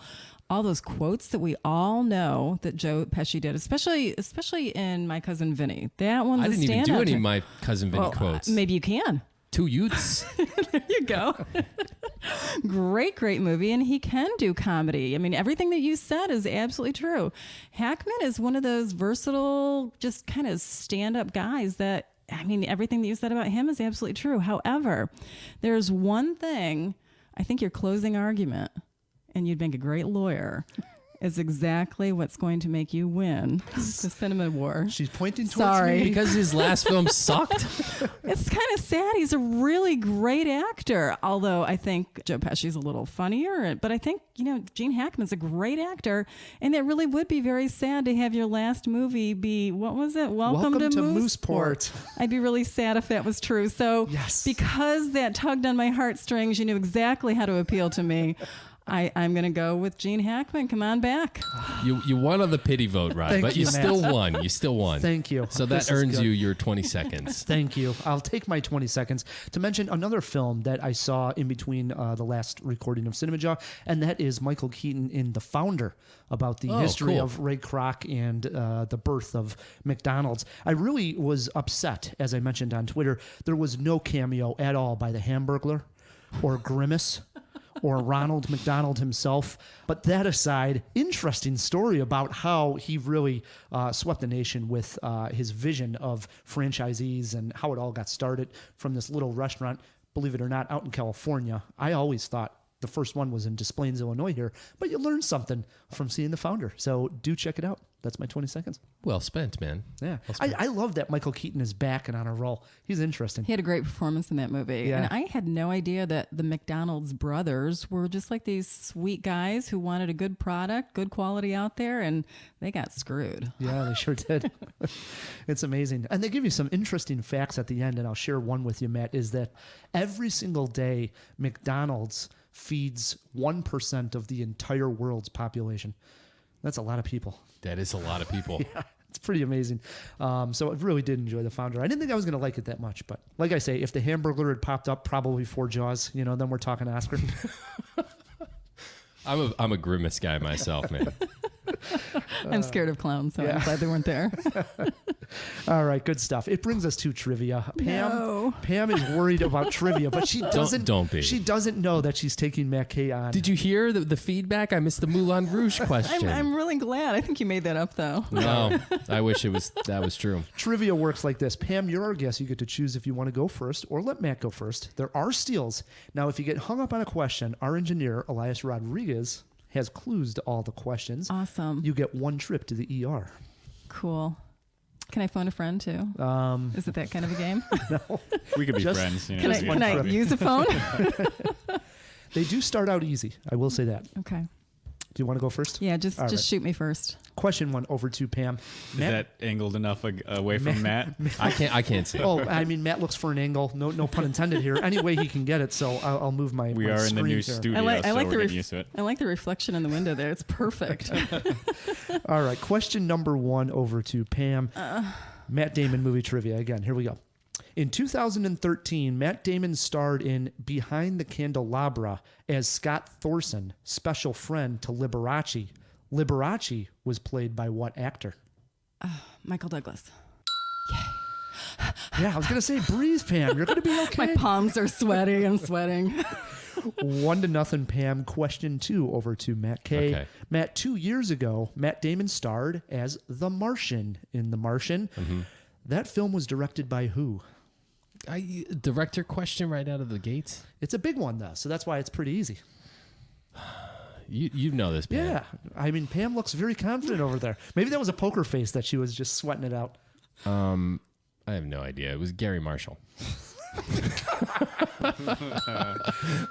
all those quotes that we all know that Joe Pesci did, especially in My Cousin Vinny. That one's I didn't even do any of My Cousin Vinny quotes. Maybe you can. Two youths. There you go. Great movie, and he can do comedy. I mean, everything that you said is absolutely true. Hackman is one of those versatile, just kind of stand-up guys that, I mean, everything that you said about him is absolutely true. However, there's one thing, I think your closing argument, and you'd make a great lawyer, is exactly what's going to make you win the Cinema War. She's pointing towards me. Because his last film sucked? It's kind of sad. He's a really great actor, although I think Joe Pesci's a little funnier. But I think, Gene Hackman's a great actor, and it really would be very sad to have your last movie be, what was it? Welcome to Mooseport. I'd be really sad if that was true. So yes, because that tugged on my heartstrings, you knew exactly how to appeal to me. I'm going to go with Gene Hackman. Come on back. You won on the pity vote, right? But you still won. You still won. Thank you. So that earns you your 20 seconds. Thank you. I'll take my 20 seconds to mention another film that I saw in between the last recording of Cinemajaw, and that is Michael Keaton in The Founder, about the history of Ray Kroc and the birth of McDonald's. I really was upset, as I mentioned on Twitter. There was no cameo at all by the Hamburglar or Grimace or Ronald McDonald himself. But that aside, interesting story about how he really swept the nation with his vision of franchisees and how it all got started from this little restaurant, believe it or not, out in California. I always thought the first one was in Des Plaines, Illinois here, but you learned something from seeing the founder. So do check it out. That's my 20 seconds. Well spent, man. Yeah. Well spent. I love that Michael Keaton is back and on a roll. He's interesting. He had a great performance in that movie. Yeah. And I had no idea that the McDonald's brothers were just like these sweet guys who wanted a good product, good quality out there, and they got screwed. Yeah, they sure did. It's amazing. And they give you some interesting facts at the end, and I'll share one with you, Matt, is that every single day, McDonald's feeds 1% of the entire world's population. That's a lot of people. That is a lot of people. Yeah, it's pretty amazing. So I really did enjoy The Founder. I didn't think I was going to like it that much, but like I say, if the Hamburglar had popped up probably before Jaws, then we're talking Oscar. I'm a grimace guy myself, man. I'm scared of clowns, so yeah. I'm glad they weren't there. All right, good stuff. It brings us to trivia. Pam is worried about trivia, but she doesn't. Don't be. She doesn't know that she's taking Matt Kay on. Did you hear the feedback? I missed the Moulin Rouge question. I'm really glad. I think you made that up, though. No, I wish that was true. Trivia works like this. Pam, you're our guest. You get to choose if you want to go first or let Matt go first. There are steals. Now, if you get hung up on a question, our engineer, Elias Rodriguez, has clues to all the questions. Awesome. You get one trip to the ER. Cool. Can I phone a friend, too? Is it that kind of a game? No. We could be Just- friends. Can I use a phone? They do start out easy. I will say that. Okay. Do you want to go first? Yeah, just All right. shoot me first. Question one over to Pam. Is that angled enough away from Matt? I can't see. Oh, I mean, Matt looks for an angle. No pun intended here. Any way he can get it. So I'll move my. We my are in the screen new here. studio, I so like we're the getting used to it. I like the reflection in the window there. It's perfect. All right. Question number one over to Pam. Matt Damon movie trivia. Again, here we go. In 2013, Matt Damon starred in Behind the Candelabra as Scott Thorson, special friend to Liberace. Liberace was played by what actor? Michael Douglas. Yeah, I was going to say breeze, Pam. You're going to be okay. My palms are sweaty. I'm sweating. 1-0, Pam. Question two over to Matt Kay. Okay. Matt, 2 years ago, Matt Damon starred as the Martian in The Martian. Mm-hmm. That film was directed by who? Director question right out of the gates. It's a big one, though, so that's why it's pretty easy. You know this, man. Yeah. I mean, Pam looks very confident over there. Maybe that was a poker face that she was just sweating it out. I have no idea. It was Gary Marshall.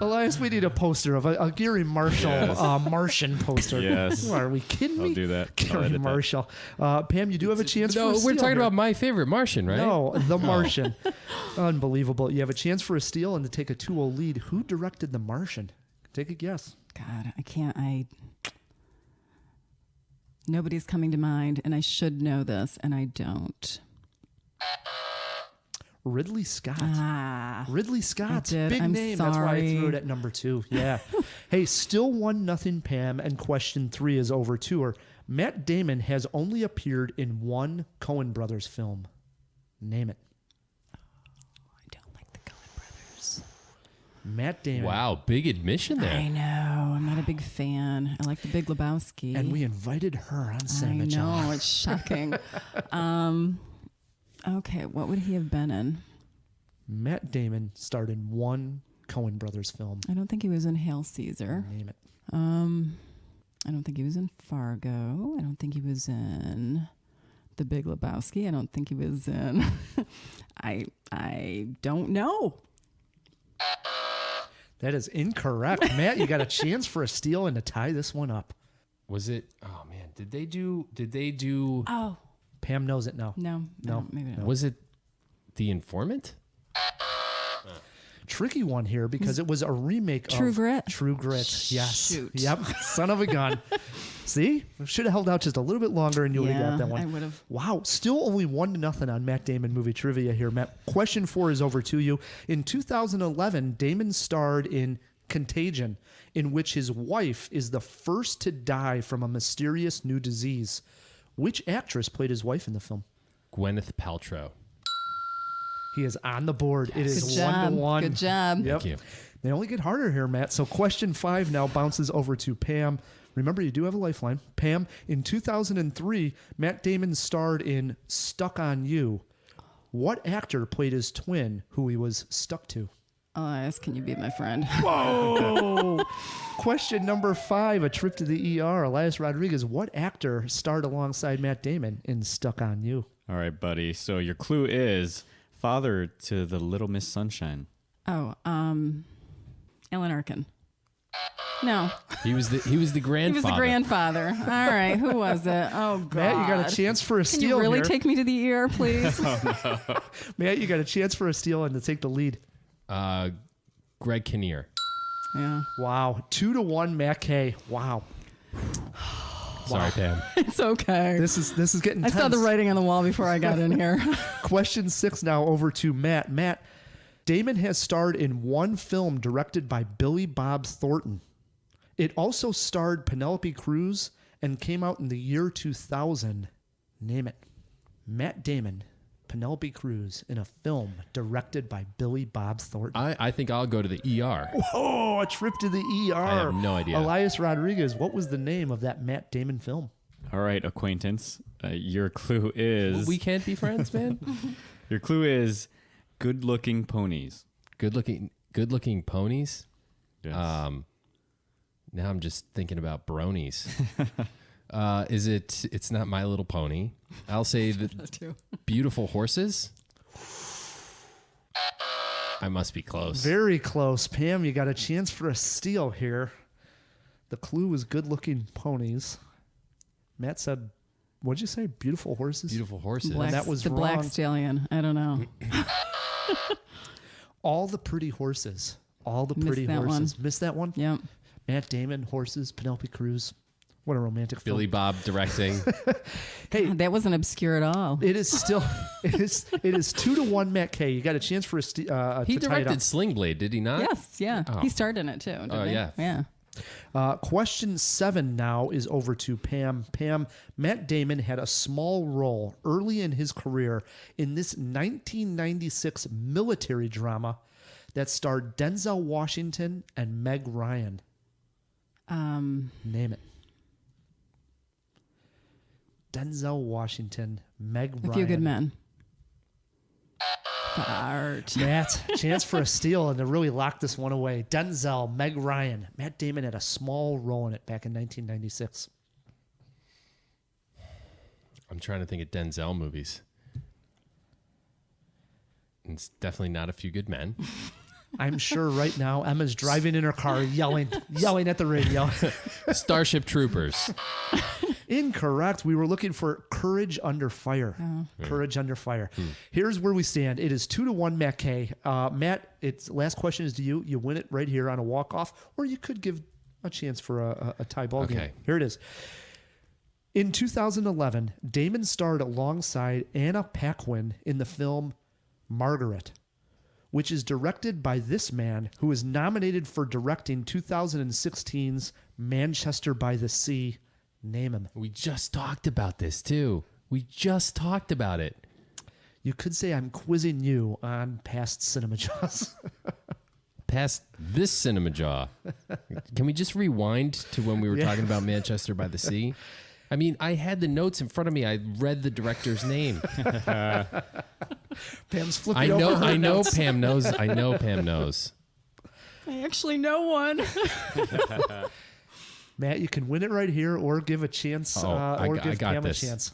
Elias, we need a poster of a Gary Marshall Martian poster. Yes. Are we kidding me? I'll do that. I'll Gary edit that. Marshall. Pam, you do have a chance for a No, we're steal talking here. about my favorite Martian, right? No, The Martian. Unbelievable. You have a chance for a steal and to take a 2-0 lead. Who directed The Martian? Take a guess. God, I can't. Nobody's coming to mind, and I should know this, and I don't. Ridley Scott. Ridley Scott's I did. big I'm name. That's why I sorry. threw it at number 2. Yeah. Hey, still 1-0, Pam, and question 3 is over to her. Matt Damon has only appeared in one Coen Brothers film. Name it. I don't like the Coen brothers. Matt Damon. Wow, big admission there. I know. I'm not a big fan. I like the Big Lebowski. And we invited her on I Cinemajaw. know. It's shocking. Okay, what would he have been in? Matt Damon starred in one Coen Brothers film. I don't think he was in Hail Caesar. Name it. I don't think he was in Fargo. I don't think he was in The Big Lebowski. I don't think he was in. I don't know. That is incorrect. Matt, you got a chance for a steal and to tie this one up. Was it? Oh man, did they do? Oh Pam knows it now. no, No. maybe not. Was it The Informant? Tricky one here because it was a remake True of Grit? True Grit. Yes. Shoot. Yep. Son of a gun. See? Should have held out just a little bit longer and you would have got that one. I would have. Wow. Still only 1-0 on Matt Damon movie trivia here, Matt. Question 4 is over to you. In 2011, Damon starred in Contagion, in which his wife is the first to die from a mysterious new disease. Which actress played his wife in the film? Gwyneth Paltrow. He is on the board. It is Good job. 1-1. Good job. Yep. Thank you. They only get harder here, Matt. So question 5 now bounces over to Pam. Remember, you do have a lifeline. Pam, in 2003, Matt Damon starred in Stuck on You. What actor played his twin who he was stuck to? Elias, can you be my friend? Whoa! Question number 5, a trip to the ER. Elias Rodriguez, what actor starred alongside Matt Damon in Stuck on You? All right, buddy. So your clue is father to the Little Miss Sunshine. Oh, Alan Arkin. No, He was the grandfather. he was the grandfather. All right, who was it? Oh, God. Matt, you got a chance for a Can steal you really here. take me to the ER, please? Matt, you got a chance for a steal and to take the lead. Greg Kinnear. Yeah, Wow. 2-1, Matt K. Wow. Sorry, Pam. it's okay. This is getting I tense. saw the writing on the wall before I got in here. Question 6 now over to Matt. Matt, Damon has starred in one film directed by Billy Bob Thornton. It also starred Penelope Cruz and came out in the year 2000. Name it. Matt Damon, Penelope Cruz in a film directed by Billy Bob Thornton. I think I'll go to the ER. Oh, a trip to the ER. I have no idea. Elias Rodriguez, what was the name of that Matt Damon film? All right, acquaintance. Your clue is We can't be friends, man. your clue is good-looking ponies. Good looking ponies. Yes. Now I'm just thinking about bronies. Is it? It's not My Little Pony. I'll say the Beautiful Horses. I must be close. Very close. Pam, you got a chance for a steal here. The clue was good-looking ponies. Matt said, what'd you say? Beautiful horses? Beautiful Horses. That was the wrong. Black Stallion. I don't know. All the Pretty Horses. All the Missed Pretty that Horses. Missed that one? Yep. Matt Damon, horses, Penelope Cruz. What a romantic film. Billy Bob directing. Hey, That wasn't obscure at all. it is still it is 2-1, Matt K. You got a chance for He to tie it directed up. Sling Blade, did he not? Yes, yeah. Oh. He starred in it too. Didn't Oh, he? yeah. Yeah. Question 7 now is over to Pam. Pam, Matt Damon had a small role early in his career in this 1996 military drama that starred Denzel Washington and Meg Ryan. Name it. Denzel Washington, Meg Ryan. A Few Good Men. Fart. Matt, chance for a steal and to really lock this one away. Denzel, Meg Ryan. Matt Damon had a small role in it back in 1996. I'm trying to think of Denzel movies. It's definitely not A Few Good Men. I'm sure right now Emma's driving in her car yelling at the radio. Starship Troopers. Incorrect. We were looking for Courage Under Fire. Courage Under Fire. Here's where we stand. It is 2-1, Matt K. Matt, it's last question is to you. You win it right here on a walk-off, or you could give a chance for a tie ball game. Okay. Here it is. In 2011, Damon starred alongside Anna Paquin in the film Margaret, which is directed by this man who is nominated for directing 2016's Manchester by the Sea. Name him. We just talked about this too. We just talked about it. You could say I'm quizzing you on past Cinemajaws. Past this Cinemajaw. Can we just rewind to when we were talking about Manchester by the Sea? I mean, I had the notes in front of me. I read the director's name. Pam's flipping over her I know notes. Pam knows. I know Pam knows. I actually know one. Matt, you can win it right here or give a chance I give got Pam this. a chance.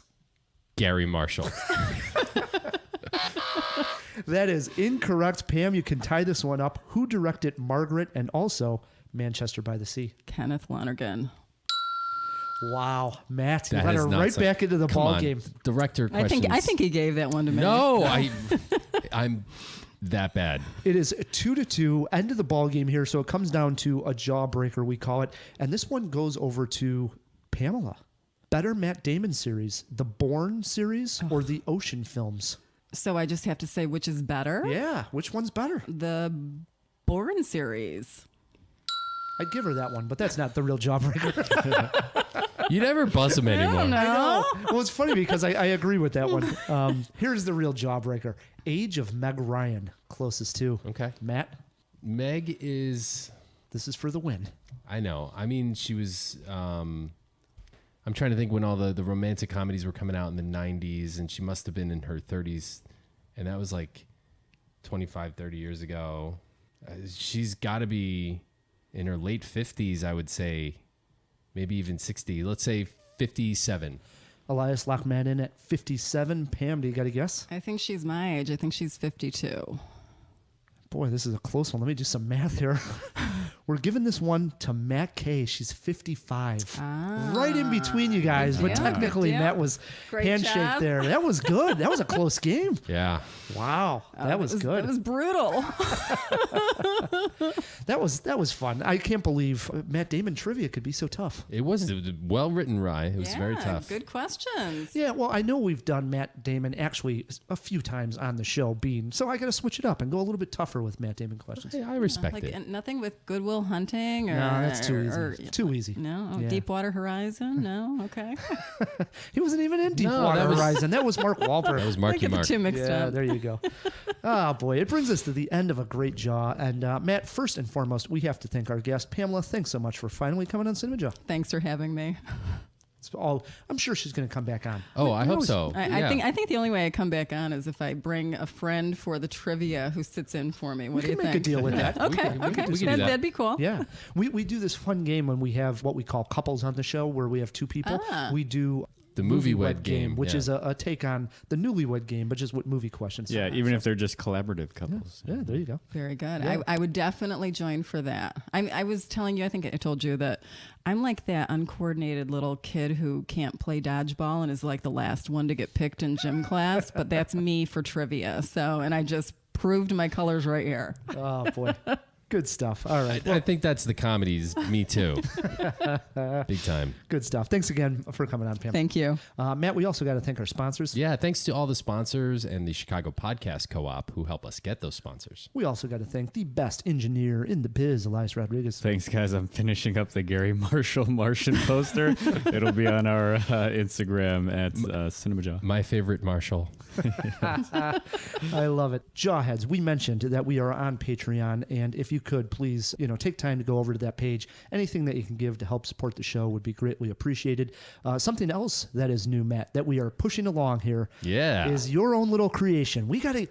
Gary Marshall. That is incorrect. Pam, you can tie this one up. Who directed Margaret and also Manchester by the Sea? Kenneth Lonergan. Wow, Matt, you That let is her not right so- back into the Come ball on. game. Director I questions. think he gave that one to me. No, I'm that bad. It is 2-2, end of the ball game here, so it comes down to a jawbreaker, we call it. And this one goes over to Pamela. Better Matt Damon series, the Bourne series or the Ocean films? So I just have to say which is better? Yeah, which one's better? The Bourne series. I'd give her that one, but that's not the real jawbreaker. You never buzz him anymore. No. Well, it's funny because I agree with that one. Here's the real jawbreaker. Age of Meg Ryan, closest to. Okay. Matt, Meg is... this is for the win. I know. I mean, she was... I'm trying to think when all the romantic comedies were coming out in the 90s, and she must have been in her 30s, and that was like 25, 30 years ago. She's got to be in her late 50s, I would say. Maybe even 60. Let's say 57. Elias Lockman in at 57. Pam, do you got a guess? I think she's my age. I think she's 52. Boy, this is a close one. Let me do some math here. We're giving this one to Matt Kay. She's 55. Right in between you guys. But technically, Matt was Great handshake job. there. That was good. That was a close game. Yeah. Wow. That was good. That was brutal. That was fun. I can't believe Matt Damon trivia could be so tough. It was well written, Rye. It was very tough. Good questions. Yeah, well, I know we've done Matt Damon actually a few times on the show, so I got to switch it up and go a little bit tougher with Matt Damon questions. Hey, I respect Like it. nothing with Good Will Hunting? Or, No, that's too easy. or- Too easy. No? Yeah. Deepwater Horizon? No? Okay. He wasn't even in No, Deepwater that was- Horizon. That was Mark Wahlberg. That was I Marky get the Mark. two mixed Yeah, up. there you go. Oh, boy. It brings us to the end of a great jaw. And Matt, first and foremost, we have to thank our guest, Pamela. Thanks so much for finally coming on CinemaJaw. Thanks for having me. I'm sure she's going to come back on. Oh, I hope so. I think the only way I come back on is if I bring a friend for the trivia who sits in for me. What We do you can think? make a deal with that. Okay, we can do that. that. That'd be cool. Yeah. We do this fun game when we have what we call couples on the show where we have two people. We do The movie wed game, which yeah. is a take on the newlywed game, but just with movie questions. Yeah, even if they're just collaborative couples. Yeah, there you go. Very good. Yeah. I would definitely join for that. I was telling you, I think I told you that I'm like that uncoordinated little kid who can't play dodgeball and is like the last one to get picked in gym class, but that's me for trivia. So, and I just proved my colors right here. Oh, boy. Good stuff. All right. I think that's the comedies. Me too. Big time. Good stuff. Thanks again for coming on, Pam. Thank you. Matt, we also got to thank our sponsors. Yeah, thanks to all the sponsors and the Chicago Podcast Co-op who help us get those sponsors. We also got to thank the best engineer in the biz, Elias Rodriguez. Thanks, guys. I'm finishing up the Gary Marshall Martian poster. It'll be on our Instagram at CinemaJaw. My favorite Marshall. I love it. Jawheads, we mentioned that we are on Patreon, and if you could please, take time to go over to that page. Anything that you can give to help support the show would be greatly appreciated. Something else that is new, Matt, that we are pushing along here is your own little creation. We gotta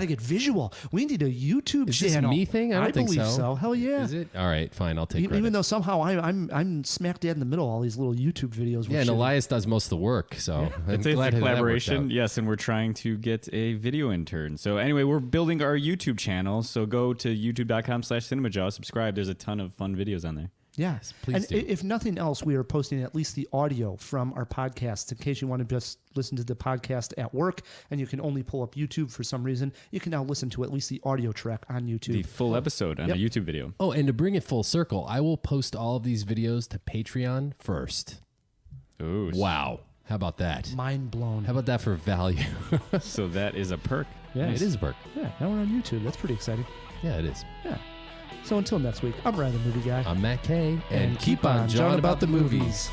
get visual. We need a YouTube Is channel. this me thing? I don't think believe so. Hell yeah. Is it? All right, fine. I'll take credit. Even though somehow I'm smack dab in the middle of all these little YouTube videos. Yeah, and Elias does most of the work, so I'm It's a glad that worked collaboration, out. yes, and we're trying to get a video intern. So anyway, we're building our YouTube channel. So go to youtube.com/CinemaJaw, subscribe. There's a ton of fun videos on there. Yes, please and do. If nothing else, we are posting at least the audio from our podcast in case you want to just listen to the podcast at work and you can only pull up YouTube for some reason. You can now listen to at least the audio track on YouTube. The full episode on a YouTube video. Oh, and to bring it full circle, I will post all of these videos to Patreon first. Ooh, Wow. How about that? Mind blown. How about that for value? So that is a perk. Yes. It is a perk. Yeah, now we're on YouTube. That's pretty exciting. Yeah, it is. Yeah. So until next week, I'm Ryan the Movie Guy. I'm Matt Kay, and keep on jawing about the movies.